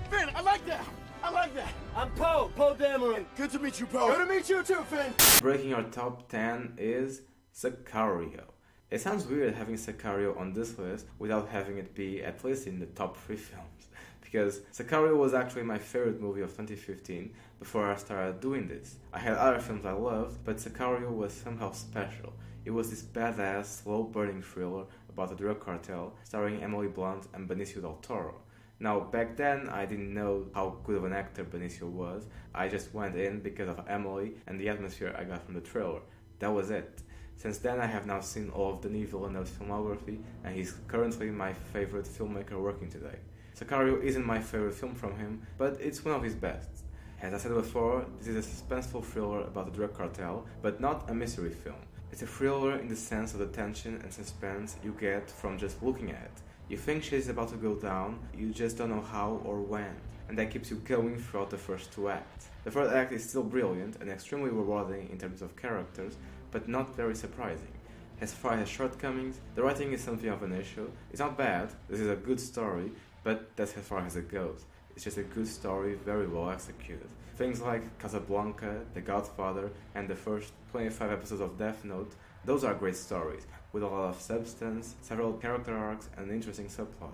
Speaker 23: Finn, I like that. I like that. I'm Poe Dameron. Good to meet you, Poe. Good to meet you too, Finn.
Speaker 1: Breaking our top 10 is Sicario. It sounds weird having Sicario on this list without having it be at least in the top 3 films, because Sicario was actually my favorite movie of 2015 before I started doing this. I had other films I loved, but Sicario was somehow special. It was this badass, slow-burning thriller about a drug cartel starring Emily Blunt and Benicio del Toro. Now, back then, I didn't know how good of an actor Benicio was. I just went in because of Emily and the atmosphere I got from the trailer. That was it. Since then, I have now seen all of Denis Villeneuve's filmography, and he's currently my favorite filmmaker working today. Sicario isn't my favorite film from him, but it's one of his best. As I said before, this is a suspenseful thriller about a drug cartel, but not a mystery film. It's a thriller in the sense of the tension and suspense you get from just looking at it. You think she's about to go down, you just don't know how or when, and that keeps you going throughout the first 2 acts. The third act is still brilliant and extremely rewarding in terms of characters, but not very surprising. As far as shortcomings, the writing is something of an issue. It's not bad, this is a good story, but that's as far as it goes. It's just a good story, very well executed. Things like Casablanca, The Godfather, and the first 25 episodes of Death Note, those are great stories, with a lot of substance, several character arcs, and an interesting subplot.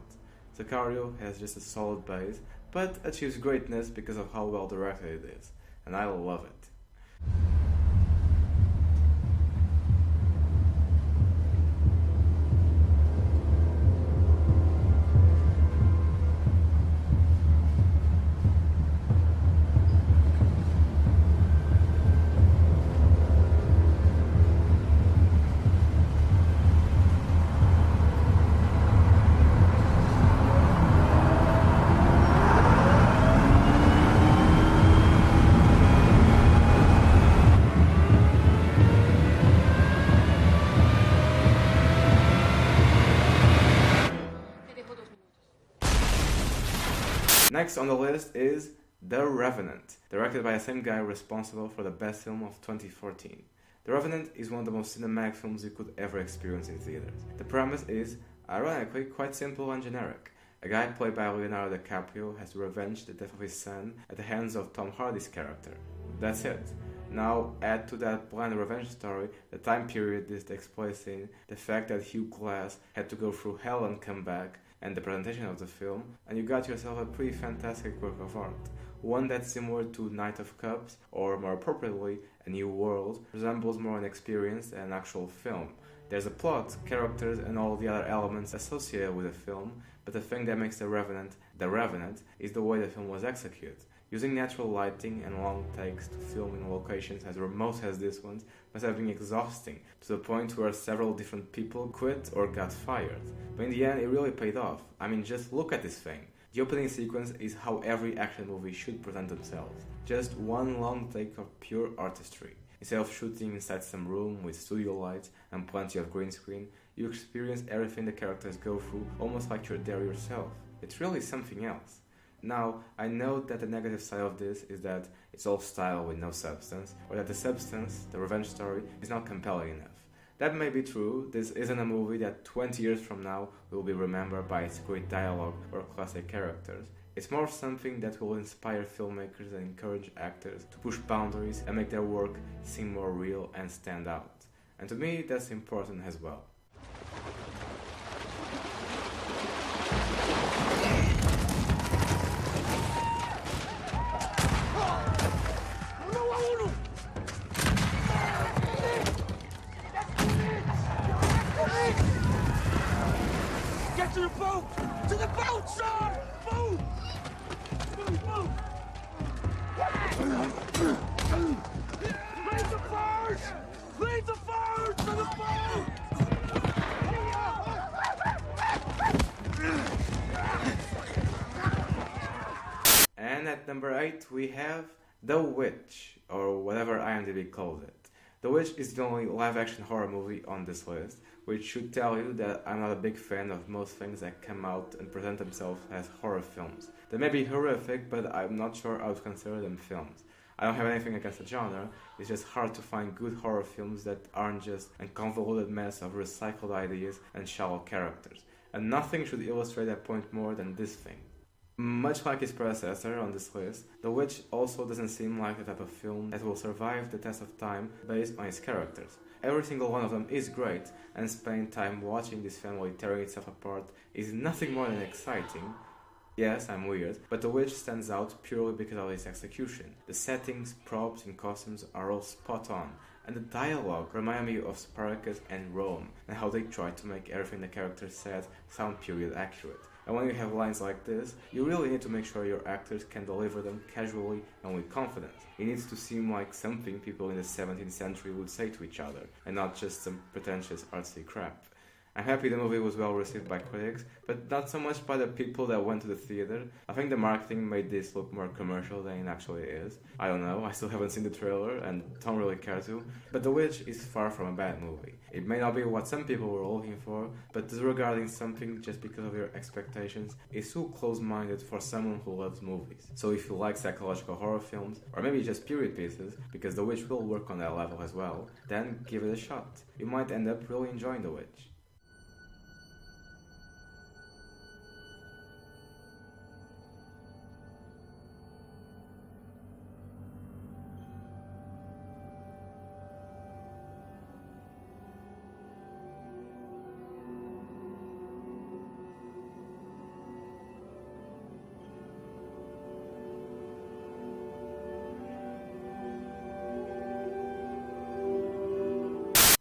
Speaker 1: Sicario has just a solid base, but achieves greatness because of how well directed it is, and I love it. Next on the list is The Revenant, directed by the same guy responsible for the best film of 2014. The Revenant is one of the most cinematic films you could ever experience in theaters. The premise is, ironically, quite simple and generic. A guy played by Leonardo DiCaprio has to revenge the death of his son at the hands of Tom Hardy's character. That's it. Now, add to that bland revenge story the time period this takes place in, the fact that Hugh Glass had to go through hell and come back, and the presentation of the film, and you got yourself a pretty fantastic work of art. One that's similar to Knight of Cups, or more appropriately, A New World, resembles more an experience than an actual film. There's a plot, characters, and all the other elements associated with the film, but the thing that makes The Revenant, is the way the film was executed. Using natural lighting and long takes to film in locations as remote as this one must have been exhausting, to the point where several different people quit or got fired. But in the end, it really paid off. I mean, just look at this thing. The opening sequence is how every action movie should present themselves. Just one long take of pure artistry. Instead of shooting inside some room with studio lights and plenty of green screen, you experience everything the characters go through almost like you're there yourself. It's really something else. Now, I know that the negative side of this is that it's all style with no substance, or that the substance, the revenge story, is not compelling enough. That may be true. This isn't a movie that 20 years from now will be remembered by its great dialogue or classic characters. It's more something that will inspire filmmakers and encourage actors to push boundaries and make their work seem more real and stand out. And to me, that's important as well.
Speaker 23: Get to the boat! To the boat, son! Move! Move, move! Leave the birds! Leave the birds to the boat!
Speaker 1: And at number 8 we have The Witch, or whatever IMDb calls it. The Witch is the only live-action horror movie on this list, which should tell you that I'm not a big fan of most things that come out and present themselves as horror films. They may be horrific, but I'm not sure I would consider them films. I don't have anything against the genre, it's just hard to find good horror films that aren't just a convoluted mess of recycled ideas and shallow characters. And nothing should illustrate that point more than this thing. Much like its predecessor on this list, The Witch also doesn't seem like the type of film that will survive the test of time based on its characters. Every single one of them is great, and spending time watching this family tearing itself apart is nothing more than exciting. Yes, I'm weird, but The Witch stands out purely because of its execution. The settings, props, and costumes are all spot on, and the dialogue remind me of Spartacus and Rome, and how they try to make everything the characters said sound period accurate. And when you have lines like this, you really need to make sure your actors can deliver them casually and with confidence. It needs to seem like something people in the 17th century would say to each other, and not just some pretentious artsy crap. I'm happy the movie was well received by critics, but not so much by the people that went to the theater. I think the marketing made this look more commercial than it actually is. I don't know, I still haven't seen the trailer and don't really care to, but The Witch is far from a bad movie. It may not be what some people were looking for, but disregarding something just because of your expectations is so close-minded for someone who loves movies. So if you like psychological horror films, or maybe just period pieces, because The Witch will work on that level as well, then give it a shot. You might end up really enjoying The Witch.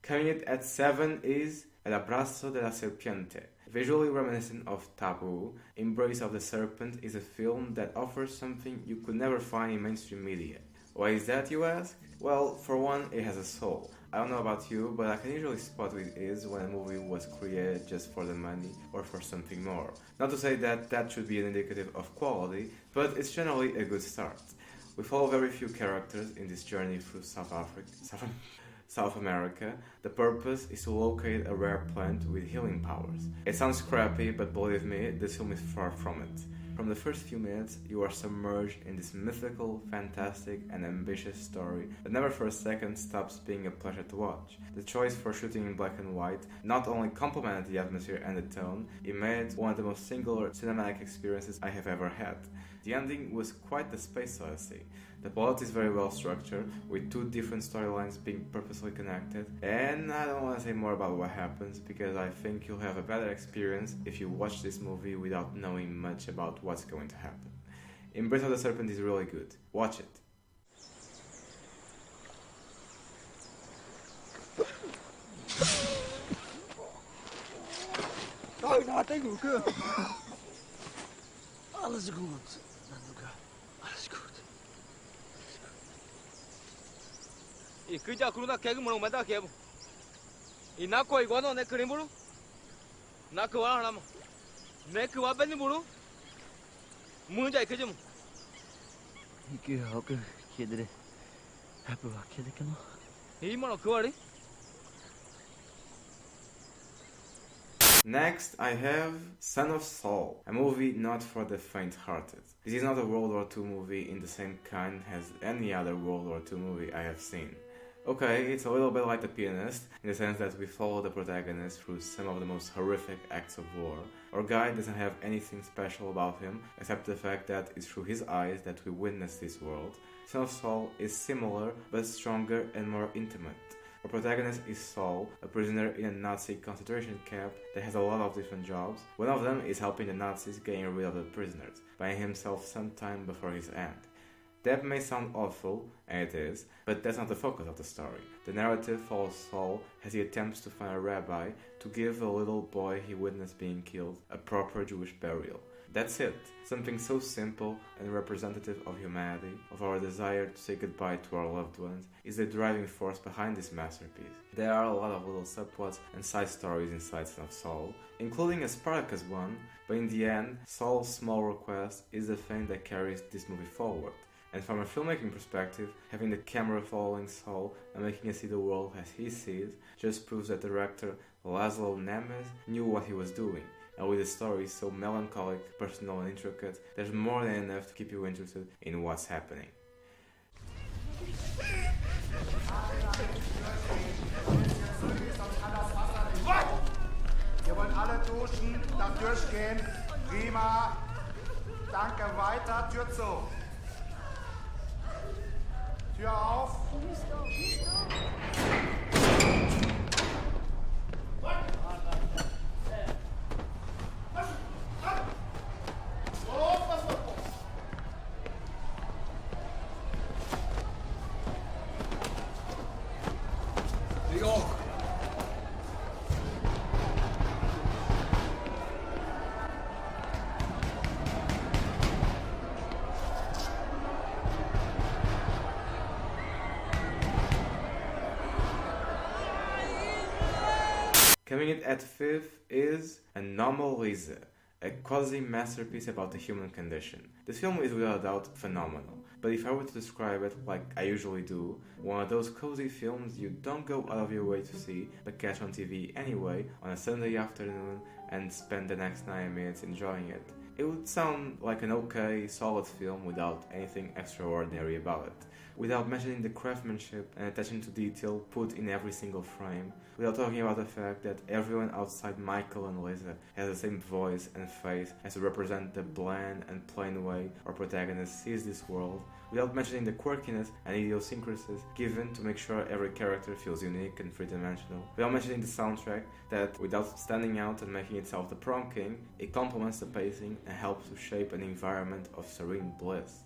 Speaker 1: Coming in at 7 is El Abrazo de la Serpiente. Visually reminiscent of Taboo, Embrace of the Serpent is a film that offers something you could never find in mainstream media. Why is that, you ask? Well, for one, it has a soul. I don't know about you, but I can usually spot what it is when a movie was created just for the money or for something more. Not to say that that should be an indicative of quality, but it's generally a good start. We follow very few characters in this journey through South America. The purpose is to locate a rare plant with healing powers. It sounds crappy, but believe me, this film is far from it. From the first few minutes, you are submerged in this mythical, fantastic, and ambitious story that never for a second stops being a pleasure to watch. The choice for shooting in black and white not only complemented the atmosphere and the tone, it made one of the most singular cinematic experiences I have ever had. The ending was quite the space odyssey. The plot is very well structured, with two different storylines being purposely connected, and I don't want to say more about what happens, because I think you'll have a better experience if you watch this movie without knowing much about what's going to happen. Embrace of the Serpent is really good. Watch it.
Speaker 23: Oh, nothing good. Alles gut. Alles gut.
Speaker 9: 이 그자 그러나 개그물은 마다 개부. 이 나코 이거는 내 그림 보루. 나코 와 하나만. 내 그와 벤니 보루. 문자 그 좀.
Speaker 10: 이게 아까 걔들이 아빠 걔들께나.
Speaker 9: 이 뭐라 그와리?
Speaker 1: Next, I have Son of Saul, a movie not for the faint-hearted. This is not a World War II movie in the same kind as any other World War II movie I have seen. Okay, it's a little bit like The Pianist, in the sense that we follow the protagonist through some of the most horrific acts of war. Our guy doesn't have anything special about him, except the fact that it's through his eyes that we witness this world. Son of Saul is similar, but stronger and more intimate. Our protagonist is Saul, a prisoner in a Nazi concentration camp that has a lot of different jobs. One of them is helping the Nazis getting rid of the prisoners, buying himself some time before his end. That may sound awful, and it is, but that's not the focus of the story. The narrative follows Saul as he attempts to find a rabbi to give a little boy he witnessed being killed a proper Jewish burial. That's it. Something so simple and representative of humanity, of our desire to say goodbye to our loved ones, is the driving force behind this masterpiece. There are a lot of little subplots and side stories inside Son of Saul, including a Spartacus one, but in the end, Saul's small request is the thing that carries this movie forward. And from a filmmaking perspective, having the camera following Saul and making us see the world as he sees just proves that director Laszlo Nemes knew what he was doing. And with a story so melancholic, personal and intricate, there's more than enough to keep you interested in what's happening.
Speaker 23: Ihr wollt alle duschen, dann durchgehen. Prima. Danke, weiter, Tür zu. Tür auf.
Speaker 1: Coming in at fifth is Rhodesia, a quasi-masterpiece about the human condition. This film is without a doubt phenomenal, but if I were to describe it like I usually do, one of those cozy films you don't go out of your way to see, but catch on TV anyway on a Sunday afternoon and spend the next 9 minutes enjoying it. It would sound like an okay, solid film without anything extraordinary about it, without mentioning the craftsmanship and attention to detail put in every single frame, without talking about the fact that everyone outside Michael and Lisa has the same voice and face as to represent the bland and plain way our protagonist sees this world, without mentioning the quirkiness and idiosyncrasies given to make sure every character feels unique and three-dimensional, without mentioning the soundtrack that, without standing out and making itself the prom king, it complements the pacing and helps to shape an environment of serene bliss.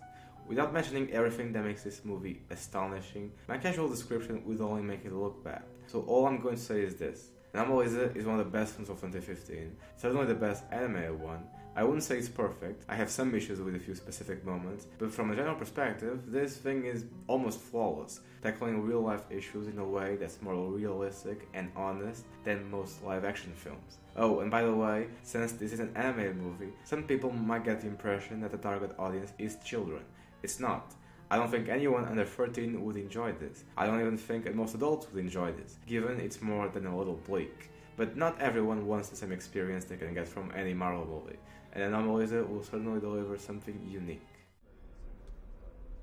Speaker 1: Without mentioning everything that makes this movie astonishing, my casual description would only make it look bad. So all I'm going to say is this. Rhodesia is one of the best films of 2015, certainly the best animated one. I wouldn't say it's perfect, I have some issues with a few specific moments, but from a general perspective, this thing is almost flawless, tackling real life issues in a way that's more realistic and honest than most live action films. Oh, and by the way, since this is an animated movie, some people might get the impression that the target audience is children. It's not. I don't think anyone under 13 would enjoy this. I don't even think most adults would enjoy this, given it's more than a little bleak. But not everyone wants the same experience they can get from any Marvel movie, and Rhodesia will certainly deliver something unique.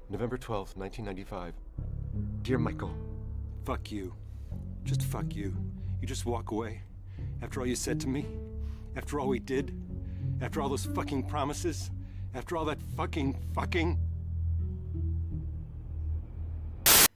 Speaker 13: November 12th, 1995. Dear Michael, fuck you. Just fuck you. You just walk away. After all you said to me, after all we did, after all those fucking promises, after all that fucking.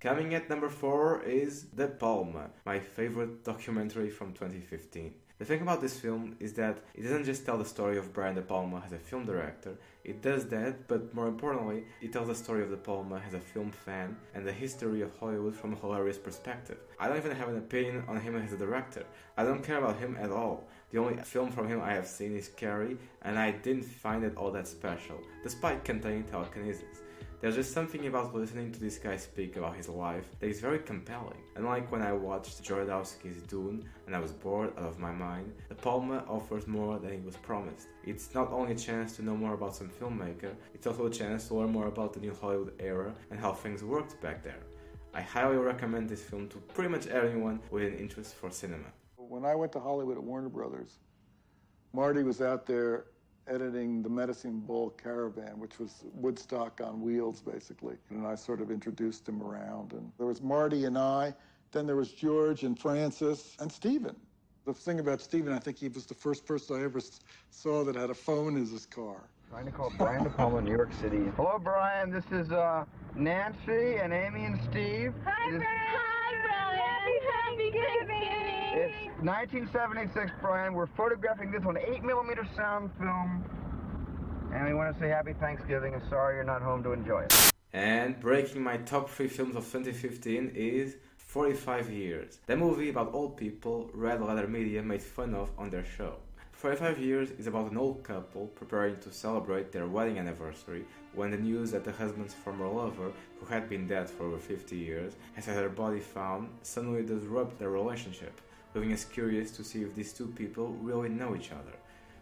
Speaker 1: Coming at number 4 is De Palma, my favorite documentary from 2015. The thing about this film is that it doesn't just tell the story of Brian De Palma as a film director, it does that, but more importantly, it tells the story of De Palma as a film fan and the history of Hollywood from a hilarious perspective. I don't even have an opinion on him as a director. I don't care about him at all. The only film from him I have seen is Carrie, and I didn't find it all that special, despite containing telekinesis. There's just something about listening to this guy speak about his life that is very compelling. Unlike when I watched Jodorowsky's Dune and I was bored out of my mind, De Palma offers more than he was promised. It's not only a chance to know more about some filmmaker, it's also a chance to learn more about the new Hollywood era and how things worked back there. I highly recommend this film to pretty much anyone with an interest for cinema.
Speaker 14: When I went to Hollywood at Warner Brothers, Marty was out there editing the Medicine Bowl Caravan, which was Woodstock on wheels, basically. And I sort of introduced him around. And there was Marty and I, then there was George and Francis and Steven. The thing about Steven, I think he was the first person I ever saw that had a phone in his car.
Speaker 15: Trying to call Brian De Palma, New York City. Hello, Brian. This is Nancy and Amy and Steve.
Speaker 16: Hi, Brian. Hi, Brian. Happy Thanksgiving.
Speaker 15: It's 1976, Brian. We're photographing this on 8mm sound film. And we want to say happy Thanksgiving and sorry you're not home to enjoy it.
Speaker 1: And breaking my top 3 films of 2015 is 45 Years. The movie about old people Red Letter Media made fun of on their show. 45 Years is about an old couple preparing to celebrate their wedding anniversary when the news that the husband's former lover, who had been dead for over 50 years, has had her body found, suddenly disrupt their relationship, leaving us curious to see if these two people really know each other.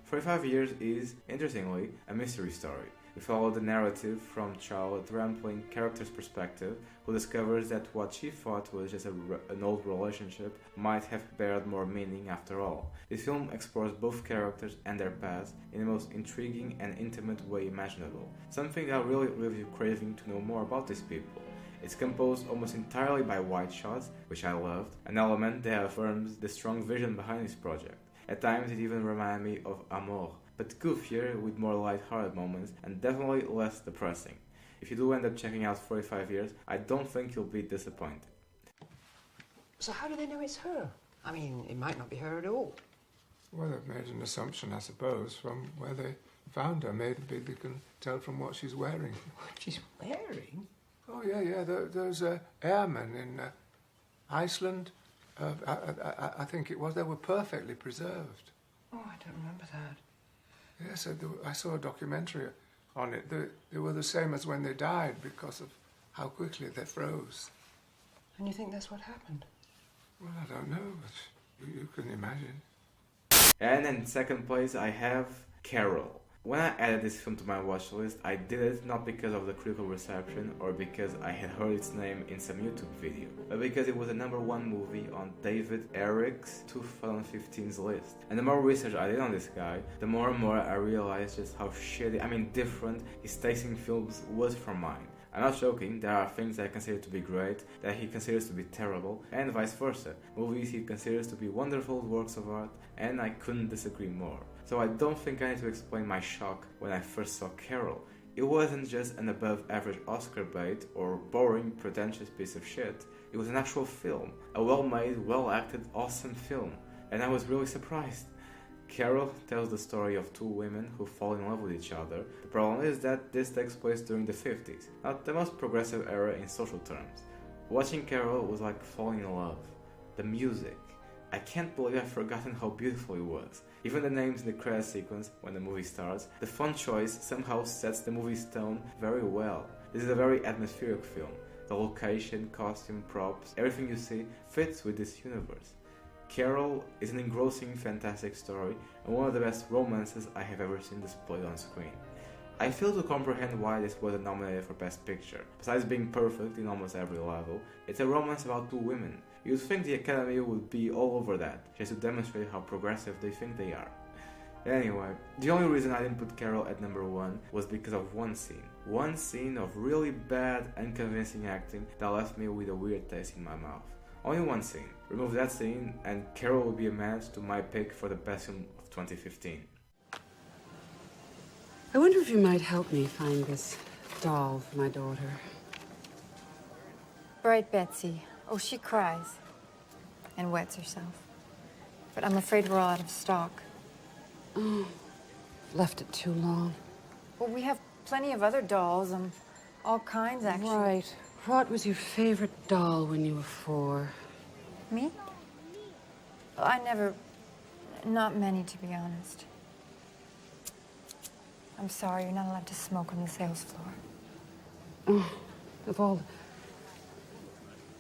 Speaker 1: 45 Years is, interestingly, a mystery story. We follow the narrative from Charlotte Rampling's character's perspective, who discovers that what she thought was just an old relationship might have bared more meaning after all. This film explores both characters and their past in the most intriguing and intimate way imaginable, something that really leaves you craving to know more about these people. It's composed almost entirely by wide shots, which I loved, an element that affirms the strong vision behind this project. At times it even reminded me of Amour, but goofier with more light-hearted moments and definitely less depressing. If you do end up checking out 45 Years, I don't think you'll be disappointed.
Speaker 4: So how do they know it's her? I mean, it might not be her at all.
Speaker 7: Well, they've made an assumption, I suppose, from where they found her. Maybe they can tell from what she's wearing.
Speaker 4: What she's wearing?
Speaker 7: Oh, yeah. Those airmen in Iceland, I think it was, they were perfectly preserved.
Speaker 4: Oh, I don't remember that.
Speaker 7: Yes, I saw a documentary on it. They were the same as when they died because of how quickly they froze.
Speaker 4: And you think that's what happened?
Speaker 7: Well, I don't know, but you can imagine.
Speaker 1: And in second place, I have Carol. When I added this film to my watch list, I did it not because of the critical reception or because I had heard its name in some YouTube video, but because it was the #1 movie on David Eric's 2015's list. And the more research I did on this guy, the more and more I realized just how different his taste in films was from mine. I'm not joking, there are things that I consider to be great, that he considers to be terrible, and vice versa. Movies he considers to be wonderful works of art, and I couldn't disagree more. So I don't think I need to explain my shock when I first saw Carol. It wasn't just an above-average Oscar bait or boring, pretentious piece of shit. It was an actual film, a well-made, well-acted, awesome film, and I was really surprised. Carol tells the story of two women who fall in love with each other. The problem is that this takes place during the 50s, not the most progressive era in social terms. Watching Carol was like falling in love. The music. I can't believe I've forgotten how beautiful it was. Even the names in the credit sequence when the movie starts, the font choice somehow sets the movie's tone very well. This is a very atmospheric film. The location, costume, props, everything you see fits with this universe. Carol is an engrossing, fantastic story and one of the best romances I have ever seen displayed on screen. I fail to comprehend why this wasn't nominated for Best Picture. Besides being perfect in almost every level, it's a romance about two women. You'd think the Academy would be all over that, just to demonstrate how progressive they think they are. Anyway, the only reason I didn't put Carol at #1 was because of one scene. One scene of really bad, unconvincing acting that left me with a weird taste in my mouth. Only one scene. Remove that scene and Carol will be a match to my pick for the best film of 2015.
Speaker 17: I wonder if you might help me find this doll for my daughter.
Speaker 3: Bright Betsy. Oh, she cries and wets herself. But I'm afraid we're all out of stock.
Speaker 17: Oh, left it too long.
Speaker 3: Well, we have plenty of other dolls and all kinds, actually.
Speaker 17: Right. What was your favorite doll when you were 4?
Speaker 3: Me? Well, not many, to be honest. I'm sorry, you're not allowed to smoke on the sales floor.
Speaker 17: Oh, of all...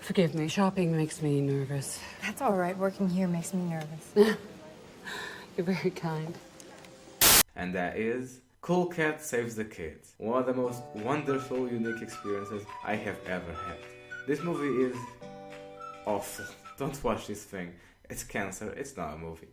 Speaker 17: Forgive me, shopping makes me nervous.
Speaker 3: That's all right, working here makes me nervous.
Speaker 17: You're very kind.
Speaker 1: And that is Cool Cat Saves the Kids, one of the most wonderful, unique experiences I have ever had. This movie is awful. Don't watch this thing. It's cancer, it's not a movie.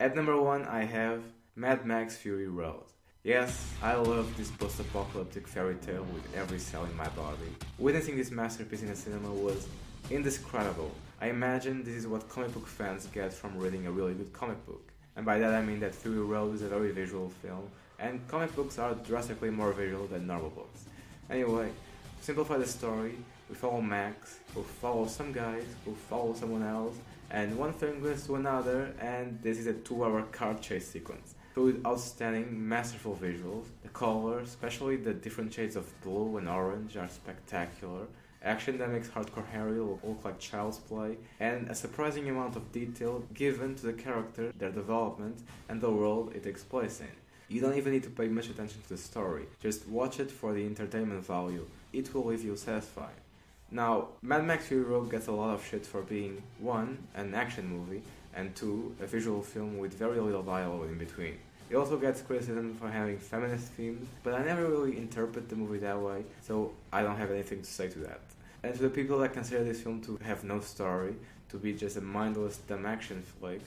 Speaker 1: At #1 I have Mad Max Fury Road. Yes, I love this post-apocalyptic fairy tale with every cell in my body. Witnessing this masterpiece in the cinema was indescribable. I imagine this is what comic book fans get from reading a really good comic book. And by that I mean that Fury Road is a very visual film, and comic books are drastically more visual than normal books. Anyway, to simplify the story, we follow Max, who follows some guys, who follow someone else, and one thing leads to another, and this is a 2-hour car chase sequence. filled with outstanding, masterful visuals. The colors, especially the different shades of blue and orange, are spectacular. Action that makes hardcore Harry look like child's play, and a surprising amount of detail given to the character, their development, and the world it takes place in. You don't even need to pay much attention to the story, just watch it for the entertainment value. It will leave you satisfied. Now, Mad Max Fury Road gets a lot of shit for being 1. An action movie, and 2. A visual film with very little dialogue in between. It also gets criticism for having feminist themes, but I never really interpret the movie that way, so I don't have anything to say to that. And to the people that consider this film to have no story, to be just a mindless dumb action flick,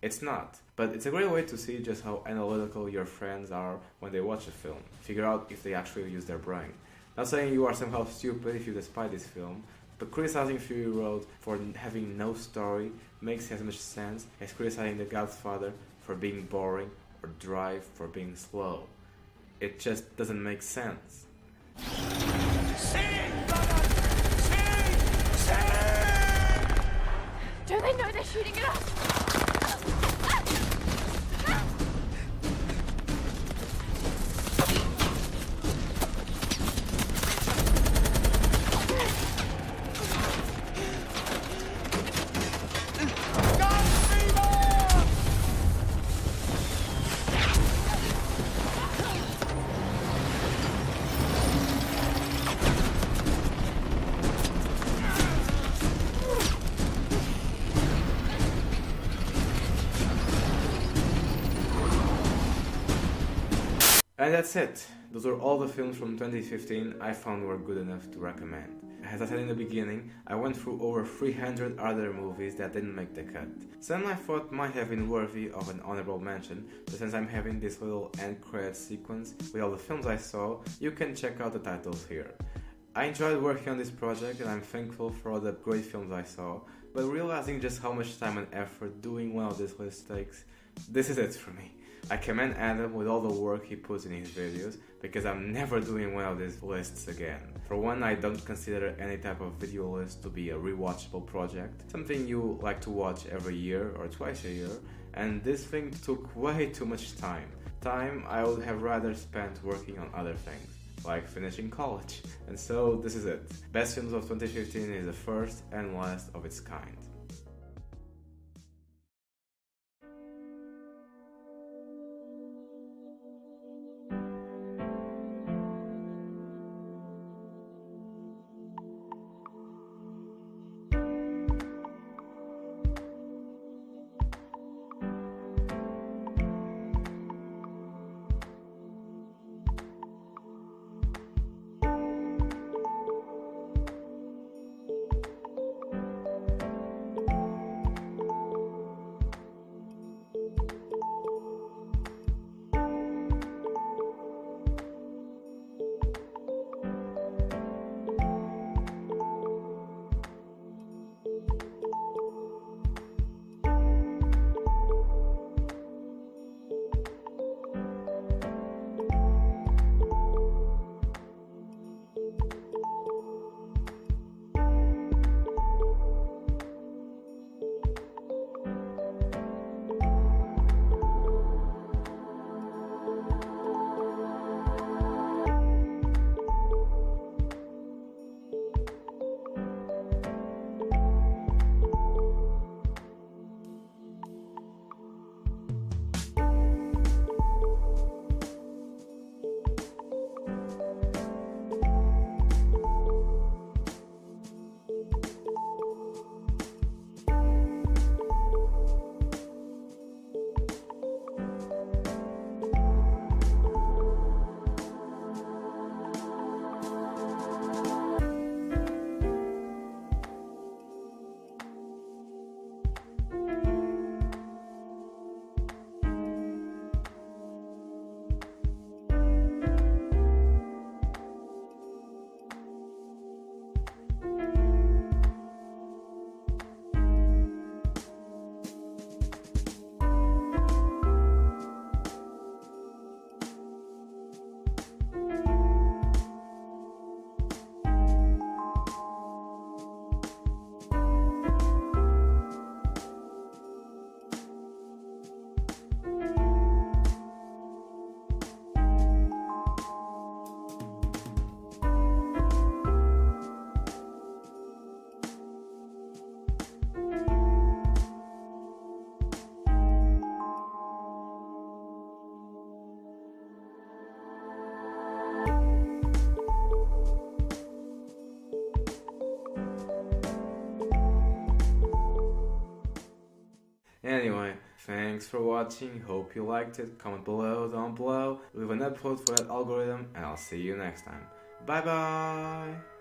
Speaker 1: it's not. But it's a great way to see just how analytical your friends are when they watch a film. Figure out if they actually use their brain. Not saying you are somehow stupid if you despise this film, but criticizing Fury Road for having no story makes as much sense as criticizing The Godfather for being boring or Drive for being slow. It just doesn't make sense.
Speaker 16: Do they know they're shooting at us?
Speaker 1: And that's it. Those are all the films from 2015 I found were good enough to recommend. As I said in the beginning, I went through over 300 other movies that didn't make the cut. Some I thought might have been worthy of an honorable mention, but since I'm having this little end credit sequence with all the films I saw, you can check out the titles here. I enjoyed working on this project and I'm thankful for all the great films I saw, but realizing just how much time and effort doing one of this list takes, this is it for me. I commend Adam with all the work he puts in his videos, because I'm never doing one of these lists again. For one, I don't consider any type of video list to be a rewatchable project, something you like to watch every year or twice a year, and this thing took way too much time. Time I would have rather spent working on other things, like finishing college. And so this is it. Best Films of 2015 is the first and last of its kind. Thanks for watching, hope you liked it, comment below, down below, leave an upvote for that algorithm, and I'll see you next time. Bye bye!